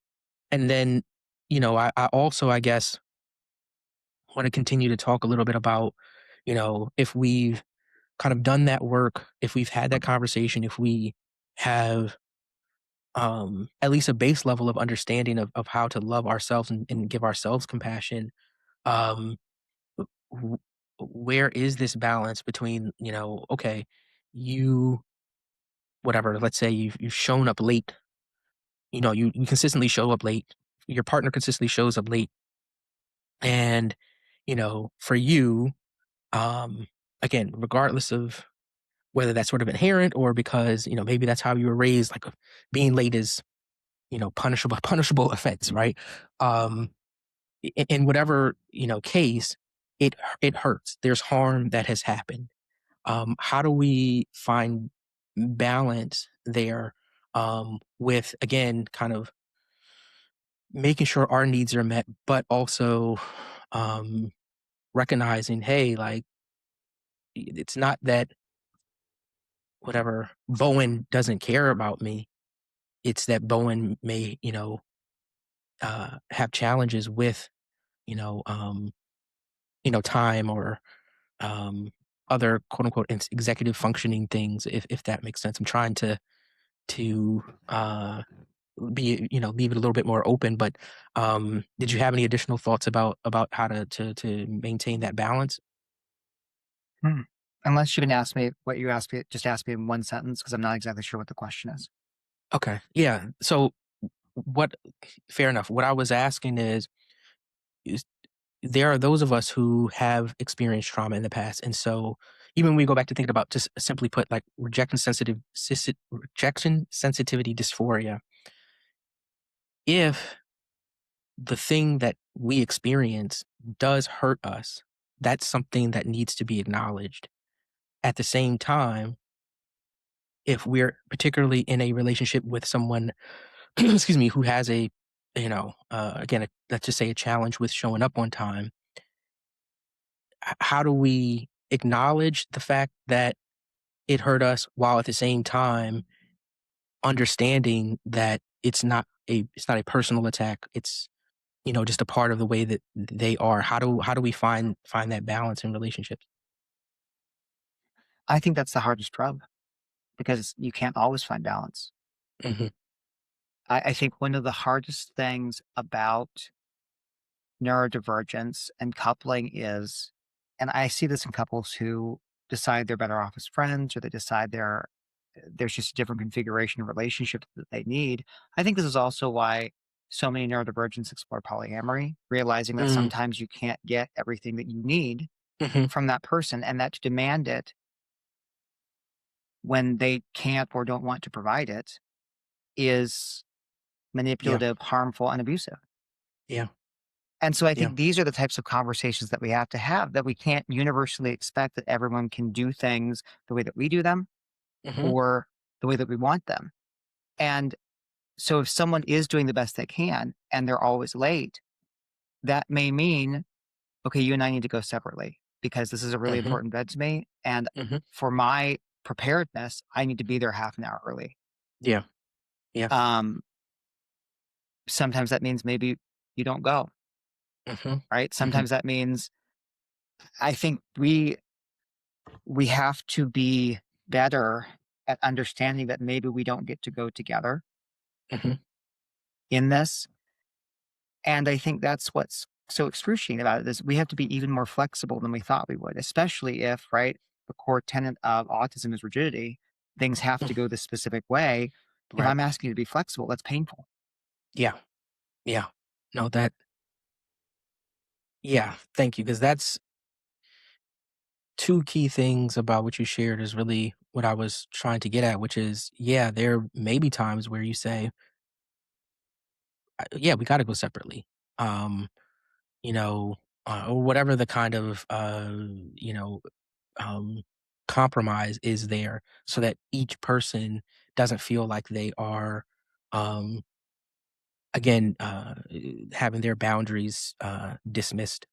and then, I also, I guess, want to continue to talk a little bit about, if we've kind of done that work, if we've had that conversation, if we have at least a base level of understanding of how to love ourselves and give ourselves compassion. um w- where is this balance between, okay, you, whatever, let's say you've shown up late, you consistently show up late, your partner consistently shows up late, and for you, um again, regardless of whether that's sort of inherent or because maybe that's how you were raised, like, being late is, punishable offense, right? um in whatever case, it hurts, there's harm that has happened. How do we find balance there, with, again, kind of making sure our needs are met, but also, um, recognizing, hey, like, it's not that, whatever, Bowen doesn't care about me. It's that Bowen may, have challenges with, you know, um, time or, um, other quote unquote executive functioning things, if that makes sense. I'm trying to be, leave it a little bit more open, but did you have any additional thoughts about how to maintain that balance? Hmm. Unless you can ask me what you asked me, just ask me in one sentence because I'm not exactly sure what the question is. Okay. Yeah. So what fair enough. What I was asking is there are those of us who have experienced trauma in the past. And so even when we go back to thinking about, just simply put, like, rejection sensitivity dysphoria, if the thing that we experience does hurt us, that's something that needs to be acknowledged. At the same time, if we're particularly in a relationship with someone, excuse me, who has a, again, let's just say a challenge with showing up on time, how do we acknowledge the fact that it hurt us while at the same time understanding that it's not a personal attack, it's, just a part of the way that they are. How do we find that balance in relationships? I think that's the hardest rub because you can't always find balance. Mhm, I think one of the hardest things about neurodivergence and coupling is, and I see this in couples who decide they're better off as friends or they decide there's just a different configuration of relationship that they need. I think this is also why so many neurodivergents explore polyamory, realizing that mm, sometimes you can't get everything that you need mhm, from that person and that to demand it when they can't or don't want to provide it is yeah, manipulative, harmful, and abusive. yeah, And so I yeah, think these are the types of conversations that we have to have, that we can't universally expect that everyone can do things the way that we do them mhm, or the way that we want them. And so if someone is doing the best they can and they're always late, that may mean, okay, you and I need to go separately because this is a really mhm, important event to me. And mhm, for my preparedness, I need to be there half an hour early. yeah, yeah, Um, Sometimes that means maybe you don't go, mhm, right? mhm, Sometimes that means I think we have to be better at understanding that maybe we don't get to go together mhm, in this. And I think that's what's so excruciating about it is we have to be even more flexible than we thought we would, especially if, right, the core tenet of autism is rigidity. Things have to mm, go this specific way. If right, I'm asking you to be flexible, that's painful. yeah, yeah. No, that yeah, thank you, because that's two key things about what you shared is really what I was trying to get at, which is, yeah, there may be times where you say, "Yeah, we gotta go separately." Um, you know, or whatever the kind of, you know, um, compromise is there so that each person doesn't feel like they are, um, again, having their boundaries dismissed.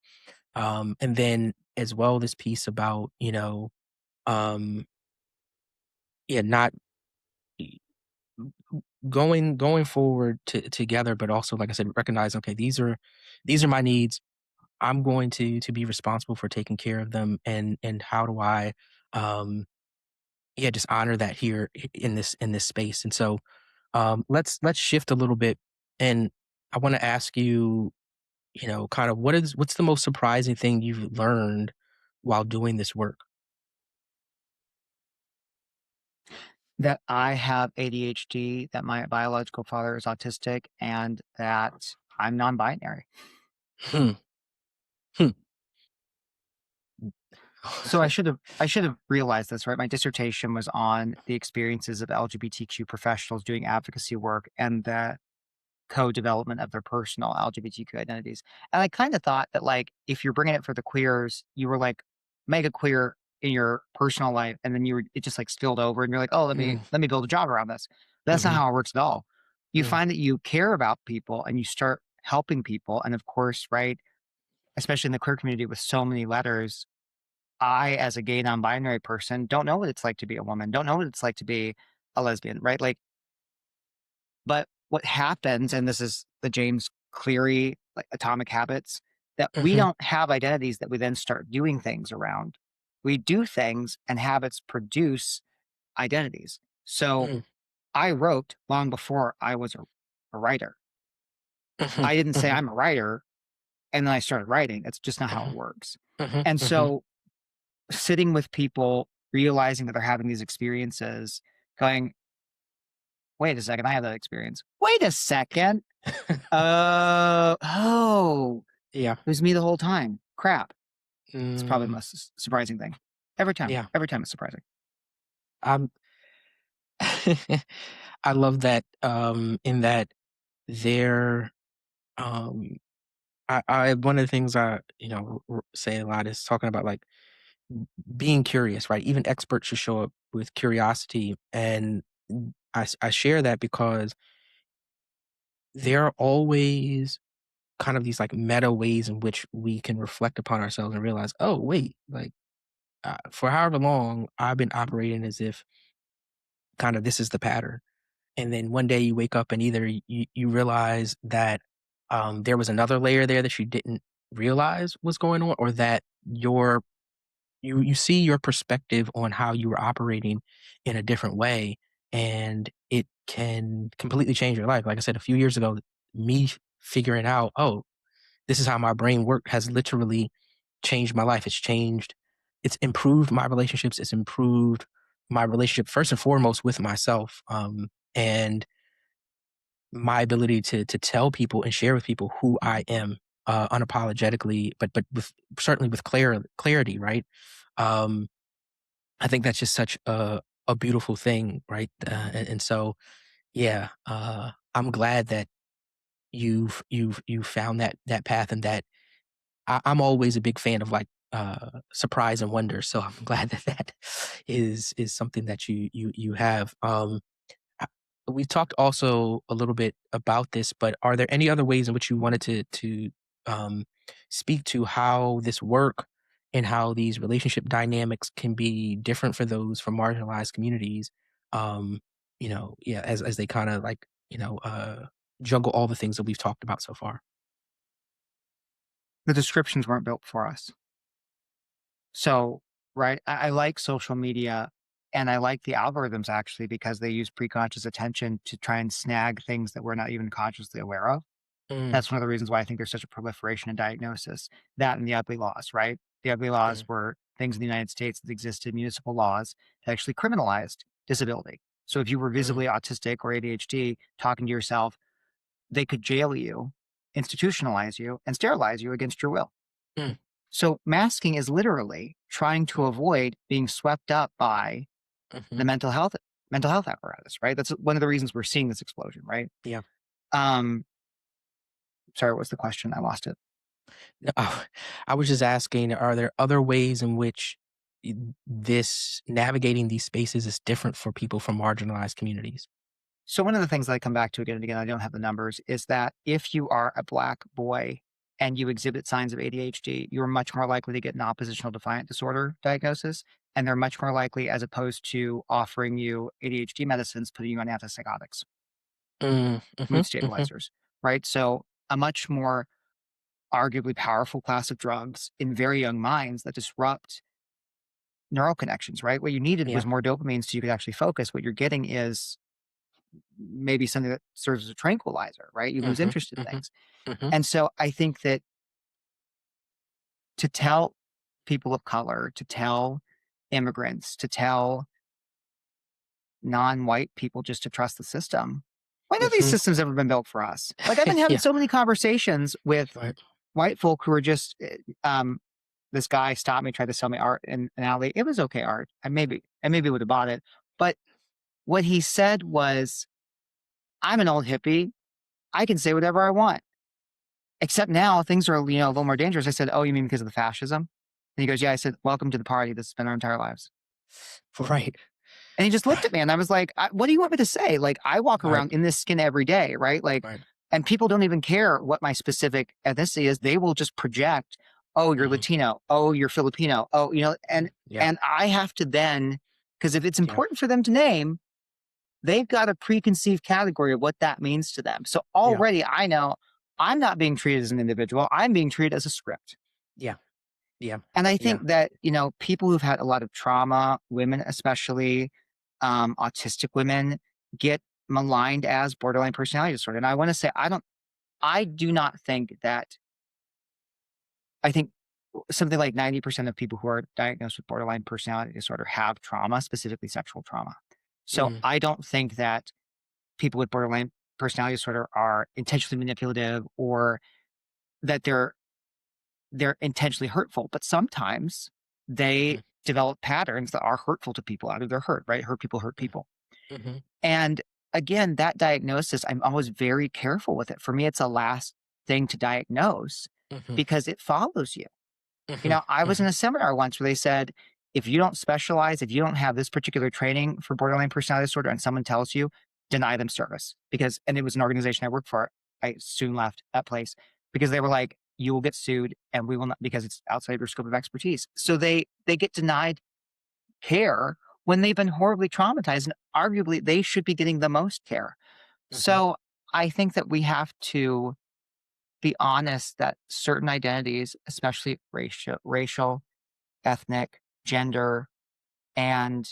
And then as well, this piece about, um, yeah, not going forward together, but also, like I said, recognize, okay, these are my needs. I'm going to be responsible for taking care of them, and how do I, um, yeah, just honor that here in this space. And so, let's shift a little bit, and I want to ask you, kind of what's the most surprising thing you've learned while doing this work? That I have ADHD, that my biological father is autistic, and that I'm non-binary. Hmm. Hmm. So I should have realized this, right? My dissertation was on the experiences of LGBTQ professionals doing advocacy work and the co-development of their personal LGBTQ identities. And I kind of thought that like if you're bringing it for the queers, you were like mega queer in your personal life, and then it just like spilled over, and you're like, oh, let me Mm, let me build a job around this. That's not mhm, how it works at all. You mm, find that you care about people and you start helping people, and of course, right, especially in the queer community with so many letters, I, as a gay non-binary person, don't know what it's like to be a woman, don't know what it's like to be a lesbian, right? Like, but what happens, and this is the James Cleary, like atomic habits, that we mhm, don't have identities that we then start doing things around. We do things and habits produce identities. So mm, I wrote long before I was a writer. mhm, I didn't say mhm, I'm a writer and then I started writing. That's just not how it mhm, works. mhm, And mhm. so sitting with people, realizing that they're having these experiences, going, wait a second, I have that experience. Wait a second. Oh, Yeah. it was me the whole time. Crap. It's probably the Mm, most surprising thing. yeah. Every time it's surprising. I'm I love that, in that there, um I one of the things I, say a lot is talking about, like, being curious, right? Even experts should show up with curiosity, and I share that because there are always kind of these, like, meta ways in which we can reflect upon ourselves and realize, "Oh, wait, like, for however long, I've been operating as if kind of this is the pattern." And then one day you wake up and either you realize that, there was another layer there that you didn't realize was going on, or that you see your perspective on how you were operating in a different way, and it can completely change your life. Like I said, a few years ago, me figuring out, "Oh, this is how my brain worked," has literally changed my life. It's improved my relationships, it's improved my relationship first and foremost with myself, and my ability to tell people and share with people who I am, unapologetically, but with certainly with clarity, right? Um, I think that's just such a beautiful thing, right? And so, yeah, I'm glad that you've found that path, and that I'm always a big fan of, like, surprise and wonder. So I'm glad that that is something that you have. Uh, we talked also a little bit about this, but are there any other ways in which you wanted to um, speak to how this work and how these relationship dynamics can be different for those from marginalized communities? Yeah, as they kind of, like, juggle all the things that we've talked about so far. The descriptions weren't built for us. So, right, I like social media and I like the algorithms actually because they use preconscious attention to try and snag things that we're not even consciously aware of. Mm, That's one of the reasons why I think there's such a proliferation in diagnosis. That and the ugly laws, right? The ugly laws mm, were things in the United States that existed, municipal laws that actually criminalized disability. So if you were mm, visibly autistic or ADHD talking to yourself, they could jail you, institutionalize you, and sterilize you against your will. mm, So masking is literally trying to mm, avoid being swept up by mhm. the mental health apparatus, right? That's one of the reasons we're seeing this explosion, right? Yeah. Um, sorry, what's the question? I lost it. No, I was just asking, are there other ways in which this navigating these spaces is different for people from marginalized communities? So one of the things that I come back to again and again, I don't have the numbers, is that if you are a black boy and you exhibit signs of ADHD, you're much more likely to get an oppositional defiant disorder diagnosis. And they're much more likely, as opposed to offering you ADHD medicines, putting you on antipsychotics, Mm, mood mhm. stabilizers, right? So a much more arguably powerful class of drugs in very young minds that disrupt neural connections, right? What you needed Yeah. was more dopamine so you could actually focus. What you're getting is maybe something that serves as a tranquilizer, right? You lose Mhm, interest in mhm, things. mhm. And so I think that to tell people of color, to tell immigrants, to tell non-white people just to trust the system. When have these Mhm. systems ever been built for us? Like I've been having Yeah. so many conversations with Right. white folk who are just this guy stopped me, tried to sell me art in an alley. It was okay art. I maybe would have bought it. But what he said was, I'm an old hippie. I can say whatever I want. Except now things are, a little more dangerous. I said, oh, you mean because of the fascism? And he goes, yeah. I said, welcome to the party. This has been our entire lives. Right. And he just looked at me and I was like, what do you want me to say? Like, I walk Right. around in this skin every day, right? Like, Right. and people don't even care what my specific ethnicity is. They will just project, oh, you're Mhm. Latino. Oh, you're Filipino. Oh, Yeah. and I have to then, because if it's Yeah. important for them to name, they've got a preconceived category of what that means to them. So Yeah. already I know I'm not being treated as an individual. I'm being treated as a script. Yeah. Yeah. And I Yeah. think that, people who've had a lot of trauma, women especially, autistic women, get maligned as borderline personality disorder. And I want to say, I do not think that, I think something like 90% of people who are diagnosed with borderline personality disorder have trauma, specifically sexual trauma. So Mm, I don't think that people with borderline personality disorder are intentionally manipulative or that they're intentionally hurtful, but sometimes they mhm, develop patterns that are hurtful to people out of their hurt, right? Hurt people hurt mm, people. mhm, And again, that diagnosis, I'm always very careful with it. For me, it's a last thing to diagnose mhm, because it follows you. mhm, I was in mhm, a seminar once where they said, if you don't specialize, if you don't have this particular training for borderline personality disorder and someone tells you, deny them service. And it was an organization I worked for. I soon left that place because they were like, you will get sued and we will not, because it's outside your scope of expertise. So they get denied care when they've been horribly traumatized and arguably they should be getting the most care. mhm. So I think that we have to be honest that certain identities, especially racial, ethnic, gender, and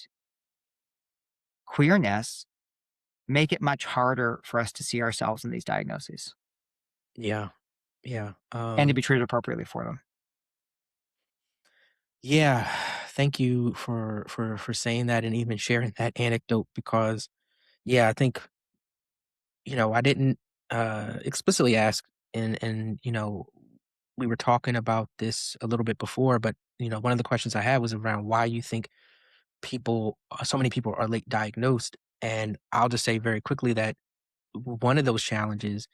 queerness make it much harder for us to see ourselves in these diagnoses Yeah. Yeah. and to be treated appropriately for them. Yeah. Thank you for saying that and even sharing that anecdote because yeah, I think, I didn't explicitly ask and we were talking about this a little bit before, but one of the questions I had was around why you think so many people are late diagnosed. And I'll just say very quickly that one of those challenges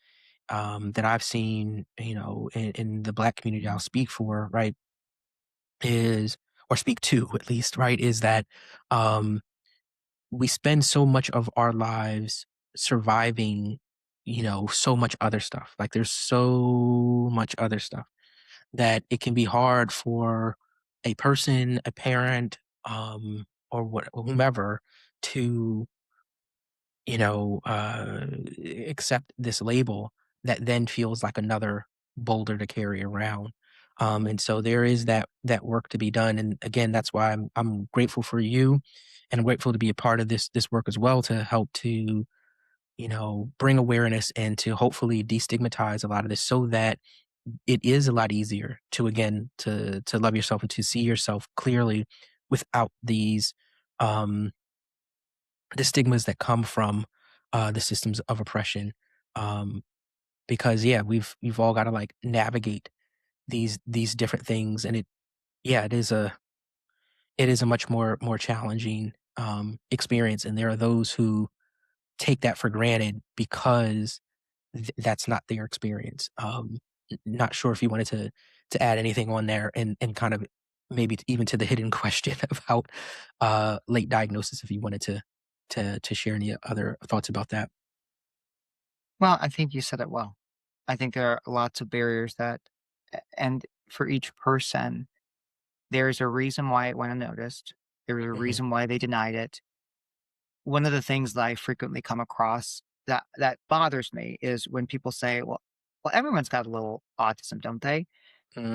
that I've seen, in the Black community I'll speak for, right, is, or speak to at least, right, is that um, we spend so much of our lives surviving, so much other stuff. Like there's so much other stuff that it can be hard for a person, a parent, or whomever to accept this label that then feels like another boulder to carry around. And so there is that work to be done. And again, that's why I'm grateful for you, and I'm grateful to be a part of this work as well to help to bring awareness and to hopefully destigmatize a lot of this so that it is a lot easier to again to love yourself and to see yourself clearly without um the stigmas that come from the systems of oppression. Um, because yeah, we've all got to like navigate these different things, and yeah, it is a much more challenging experience, and there are those who take that for granted because that's not their experience. Not sure if you wanted to add anything on there, and kind of maybe even to the hidden question about late diagnosis, if you wanted to share any other thoughts about that. Well, I think you said it well. I think there are lots of barriers that And for each person, there's a reason why it went unnoticed. There's a Mhm. reason why they denied it. One of the things that I frequently come across that bothers me is when people say, well, everyone's got a little autism, don't they?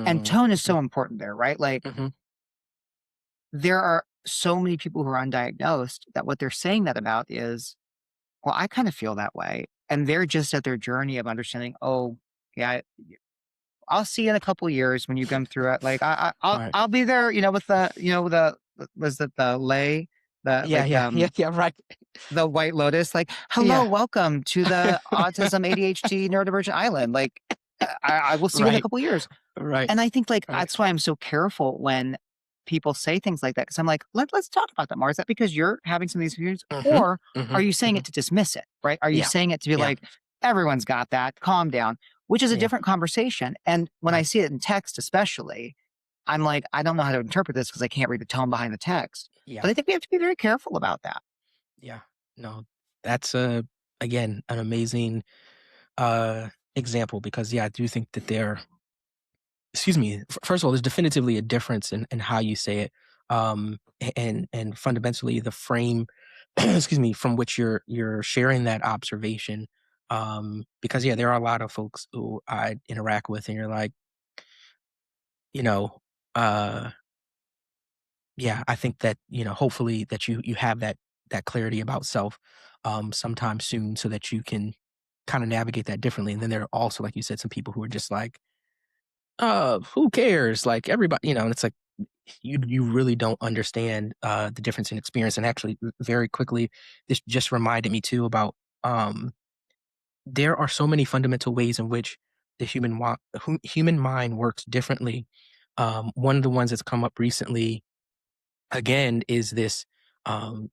And Mm, tone is mhm, so important there, right? Like mhm, there are so many people who are undiagnosed that what they're saying that about is, well, I kind of feel that way. And they're just at their journey of understanding, oh, yeah, I'll see you in a couple years when you come through it. Like right. I'll be there, with the was it the lay, the Yeah, like yeah, yeah, yeah, right. the White Lotus, like, hello, Yeah. welcome to the autism ADHD neurodivergent island. Like I will see you in a Right, couple years. right, And I think, like, right. that's why I'm so careful when people say things like that, because 'cause I'm like, let's talk about that more. Is that because you're having some of these experiences, Mhm, or are mhm, you saying it mhm. to dismiss it, right? Are you Yeah, saying it to be yeah, like, "Everyone's got that, calm down," which is a yeah, different conversation, and when I right. see it in text especially, I'm like, "I don't know how to interpret this because I can't read the tone behind the text." Yeah, But I think we have to be very careful about that. yeah. No, that's, again, an amazing, example because, yeah, I do think that there excuse me, first of all, there's definitively a difference in how you say it, and fundamentally the frame, excuse me, from which you're sharing that observation. Because yeah, there are a lot of folks who I interact with, and you're like, you know, uh, yeah, I think that hopefully that you have that clarity about self, sometime soon, so that you can kind of navigate that differently. And then there are also, like you said, some people who are just like, who cares? Like everybody, and it's like you really don't understand the difference in experience. And actually, very quickly, this just reminded me too about there are so many fundamental ways in which the human mind works differently. One of the ones that's come up recently again is this: um,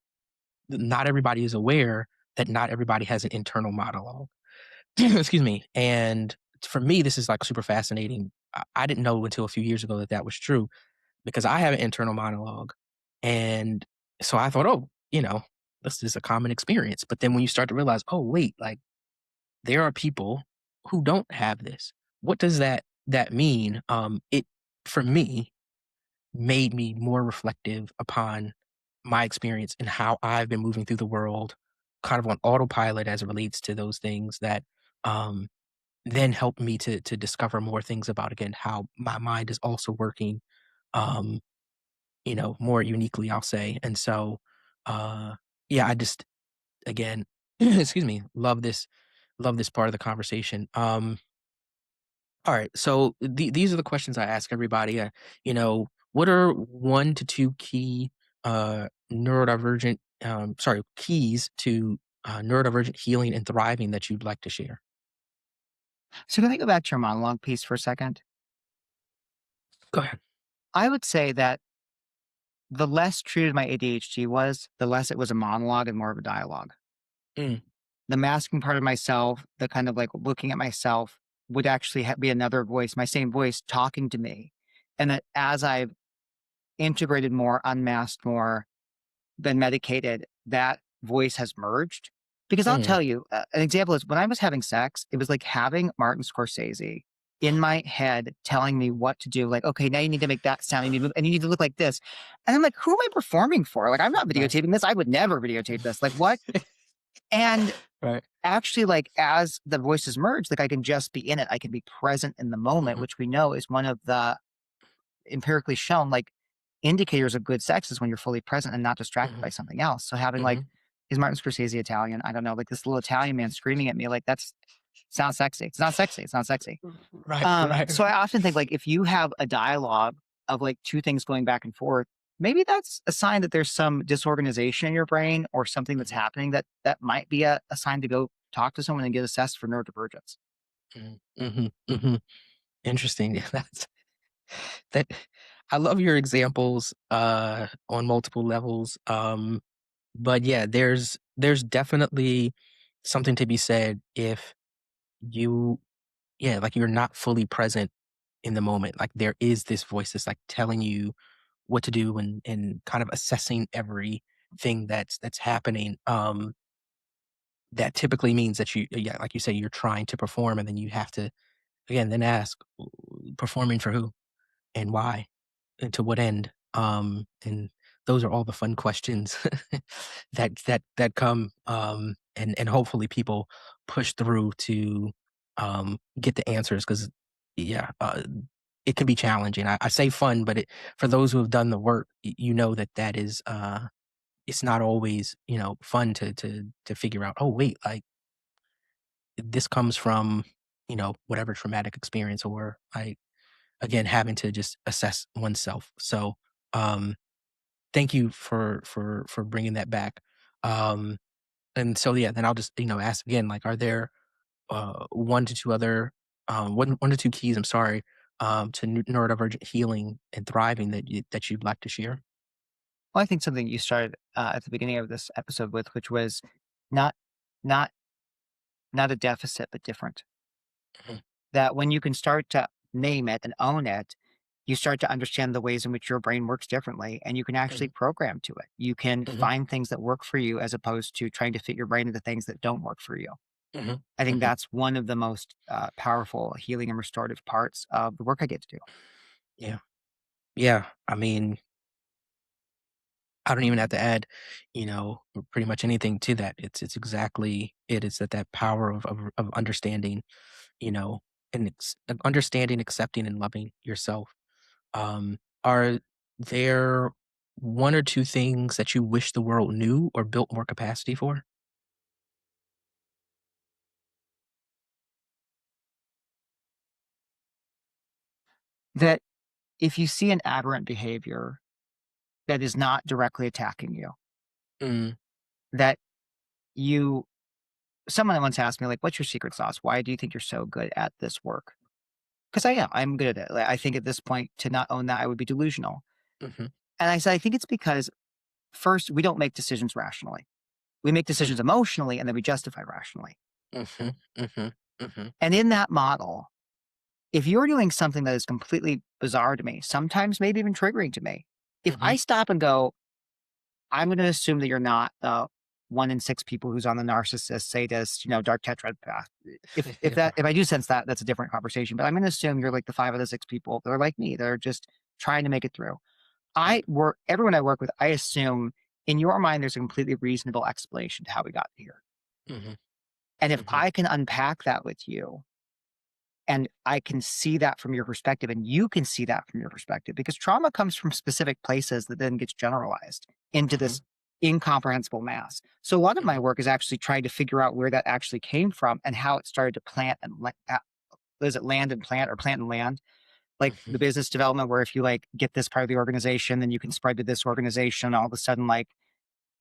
not everybody is aware that not everybody has an internal monologue. Excuse me. And for me, this is like super fascinating. I didn't know until a few years ago that that was true because I have an internal monologue. And so I thought, oh, this is a common experience. But then when you start to realize, oh, wait, like there are people who don't have this. What does that mean? It for me made me more reflective upon my experience and how I've been moving through the world kind of on autopilot as it relates to those things that um then helped me to discover more things about again how my mind is also working um more uniquely, I'll say. And so, yeah, I just, again, excuse me, love this part of the conversation. All right. So these are the questions I ask everybody. What are 1 to 2 key, neurodivergent, sorry, keys to, neurodivergent healing and thriving that you'd like to share? So can I go back to your monologue piece for a second? Go ahead. I would say that the less treated my ADHD was, the less it was a monologue and more of a dialogue. Mm, The masking part of myself, the kind of like looking at myself would actually be another voice, my same voice talking to me. And that as I've integrated more, unmasked more, been medicated, that voice has merged. Because I'll mm, tell you, an example is when I was having sex, it was like having Martin Scorsese in my head telling me what to do. Like, okay, now you need to make that sound, you need to move, and you need to look like this. And I'm like, who am I performing for? Like, I'm not right. videotaping this. I would never videotape this. Like, what? And Right. actually, like, as the voices merge, like, I can just be in it. I can be present in the moment, Hmm. which we know is one of the empirically shown, like, indicators of good sex is when you're fully present and not distracted Hmm. by something else. So having, like, Hmm. is Martin Scorsese Italian? I don't know, like, this little Italian man screaming at me, like, that's sounds sexy. It's not sexy. It's not sexy. Right. Right. So I often think, like, if you have a dialogue of, like, 2 things going back and forth, maybe that's a sign that there's some disorganization in your brain or something that's Mhm, happening that might be a sign to go talk to someone and get assessed for neurodivergence. mhm, mhm, mhm. Interesting. Yeah, that. I love your examples on multiple levels. But yeah, there's definitely something to be said if you yeah, like you're not fully present in the moment. Like there is this voice that's like telling you what to do and kind of assessing everything that's happening. That typically means that you yeah, like you say, you're trying to perform and then you have to again, then ask, performing for who and why and to what end? And those are all the fun questions that come, and hopefully people push through to get the answers because yeah, it can be challenging. I say fun, but for those who have done the work, you know that is it's not always fun to figure out. Oh wait, like this comes from whatever traumatic experience or like again having to just assess oneself. So um thank you for bringing that back. Um, and so, yeah, then I'll just, ask again, like, are there, 1 to 2 other, 1 to 2 keys, I'm sorry, to neurodivergent healing and thriving that you'd like to share? Well, I think something you started at the beginning of this episode with, which was not not not a deficit, but different. Mhm, That when you can start to name it and own it, you start to understand the ways in which your brain works differently, and you can actually mhm, program to it. You can mhm, find things that work for you as opposed to trying to fit your brain into things that don't work for you. mhm, I think mhm. that's one of the most powerful healing and restorative parts of the work I get to do. Yeah. Yeah, I mean, I don't even have to add, pretty much anything to that. It's exactly it. It's that power of understanding, you know, and understanding, accepting, and loving yourself. Are there 1 or 2 things that you wish the world knew or built more capacity for? That if you see an aberrant behavior that is not directly attacking you, Mm, that you someone once asked me, like, "What's your secret sauce? Why do you think you're so good at this work?" Because I am. I'm good at it. Like, I think at this point, to not own that, I would be delusional. mhm, And I said, I think it's because first, we don't make decisions rationally. We make mm, decisions emotionally, and then we justify rationally. mhm, mhm, mhm, And in that model, if you're doing something that is completely bizarre to me, sometimes maybe even triggering to me, if mhm. I stop and go, I'm going to assume that you're not the 1 in 6 people who's on the narcissist, sadist, dark tetrad path. If I do sense that, that's a different conversation. But I'm going to assume you're like the 5 of the 6 people that are like me. They're just trying to make it through. Right. Everyone I work with, I assume in your mind there's a completely reasonable explanation to how we got here. Mhm, And if mhm, I can unpack that with you, and I can see that from your perspective, and you can see that from your perspective, because trauma comes from specific places that then gets generalized into mhm, this incomprehensible mass. So a lot of my mhm, work is actually trying to figure out where that actually came from and how it started to plant and is it land and plant or plant and land? Like mhm. the business development, where if you like get this part of the organization, then you can spread to this organization. All of a sudden, like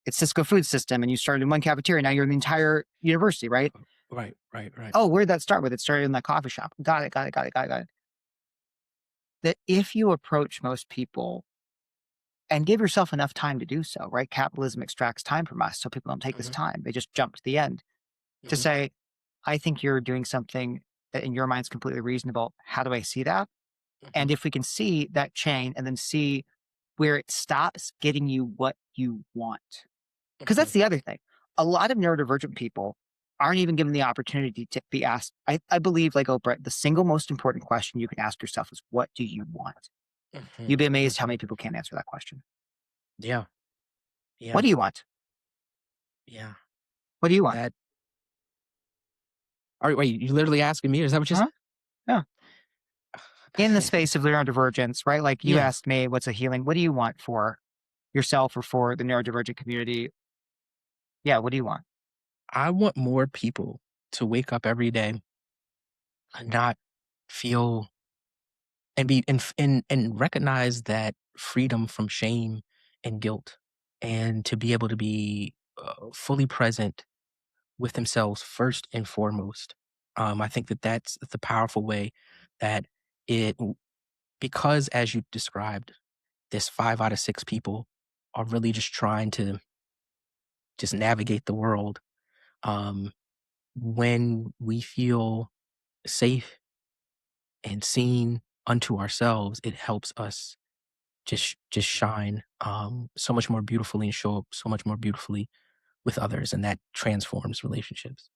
it's Cisco Food System, and you started in one cafeteria. Now you're in the entire university, right? Right, right, right. Oh, where did that start with? It started in that coffee shop. Got it, got it, got it, got it, got it. That if you approach most people and give yourself enough time to do so, right? Capitalism extracts time from us, so people don't take this Mhm, time. They just jump to the end to mhm, say, I think you're doing something that in your mind is completely reasonable. How do I see that? mhm, And if we can see that chain and then see where it stops getting you what you want. Because mhm, that's the other thing. A lot of neurodivergent people aren't even given the opportunity to be asked. I believe, like Oprah, the single most important question you can ask yourself is, what do you want? mhm, You'd be amazed how mhm. many people can't answer that question. Yeah, What yeah, do you want? yeah. What do you want? That wait, you literally asking me? Is that what you s Huh? Yeah. In the space of neurodivergence, right? Like you Yeah. asked me, what's a healing? What do you want for yourself or for the neurodivergent community? Yeah. What do you want? I want more people to wake up every day and not feel and be and recognize that freedom from shame and guilt and to be able to be fully present with themselves first and foremost. I think that that's the powerful way that it because as you described, this 5 out of 6 people are really just trying to just navigate the world. Um, when we feel safe and seen unto ourselves, it helps us just shine so much more beautifully and show up so much more beautifully with others, and that transforms relationships.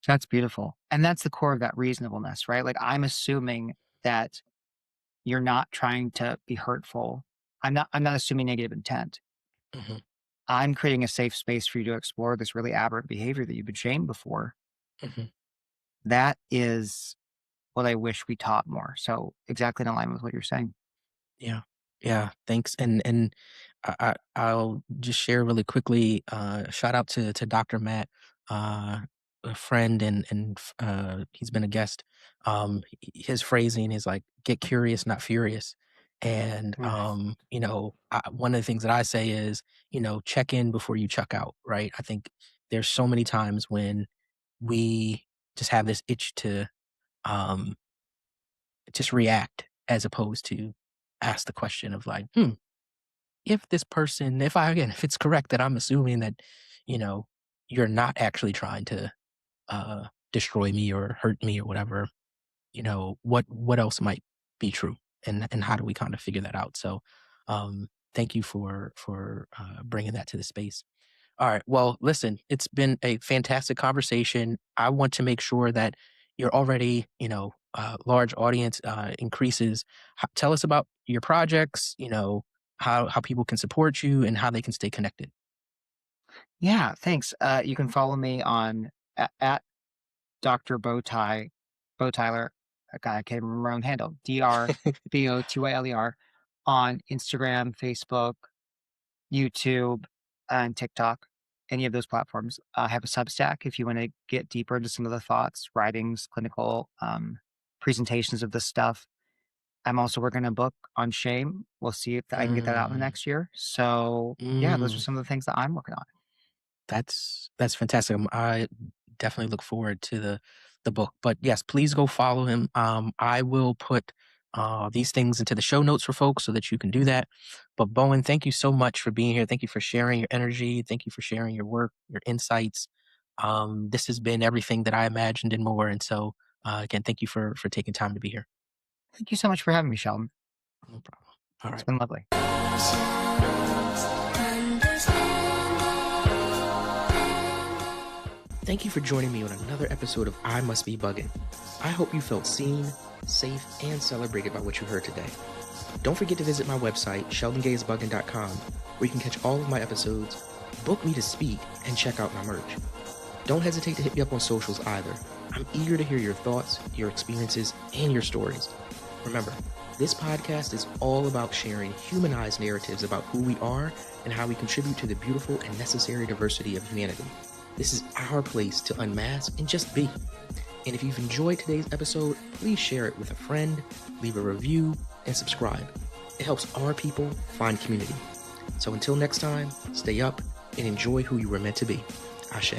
That's beautiful. And that's the core of that reasonableness, right? Like I'm assuming that you're not trying to be hurtful. I'm not assuming negative intent. Mhm, I'm creating a safe space for you to explore this really aberrant behavior that you've been shamed before. mhm. That is what I wish we taught more. So exactly in alignment with what you're saying. Yeah. Yeah. Thanks. And I'll just share really quickly. Shout out to Dr. Matt, uh, a friend, and he's been a guest. His phrasing is like "get curious, not furious," and Mm. one of the things that I say is check in before you check out. Right. I think there's so many times when we just have this itch to um just react as opposed to ask the question of like, if this person, if it's correct that I'm assuming that, you know, you're not actually trying to destroy me or hurt me or whatever, what else might be true, and how do we kind of figure that out? So, thank you for bringing that to the space. All right. Well, listen, it's been a fantastic conversation. I want to make sure that you're already, large audience increases. Tell us about your projects, how people can support you and how they can stay connected. Yeah, thanks. You can follow me on at Dr. Bowtie, Bow Tyler. God, I can't remember my own handle. DRBOTYLER on Instagram, Facebook, YouTube, and TikTok. Any of those platforms. I have a Substack if you want to get deeper into some of the thoughts, writings, clinical presentations of this stuff. I'm also working on a book on shame. We'll see if I can get that out in the Mm, next year. So yeah, those are mm. some of the things that I'm working on. That's fantastic. I definitely look forward to the book. But yes, please go follow him. I will put these things into the show notes for folks so that you can do that. But Bowen, thank you so much for being here. Thank you for sharing your energy. Thank you for sharing your work, your insights. This has been everything that I imagined and more. And so, again, thank you for taking time to be here. Thank you so much for having me, Sheldon. No problem. All It's right. been lovely. Thank you for joining me on another episode of I Must Be Buggin'. I hope you felt seen, safe, and celebrated by what you heard today. Don't forget to visit my website, sheldongaysbuggin.com, where you can catch all of my episodes, book me to speak, and check out my merch. Don't hesitate to hit me up on socials either. I'm eager to hear your thoughts, your experiences, and your stories. Remember, this podcast is all about sharing humanized narratives about who we are and how we contribute to the beautiful and necessary diversity of humanity. This is our place to unmask and just be. And if you've enjoyed today's episode, please share it with a friend, leave a review, and subscribe. It helps our people find community. So until next time, stay up and enjoy who you were meant to be. Ashe.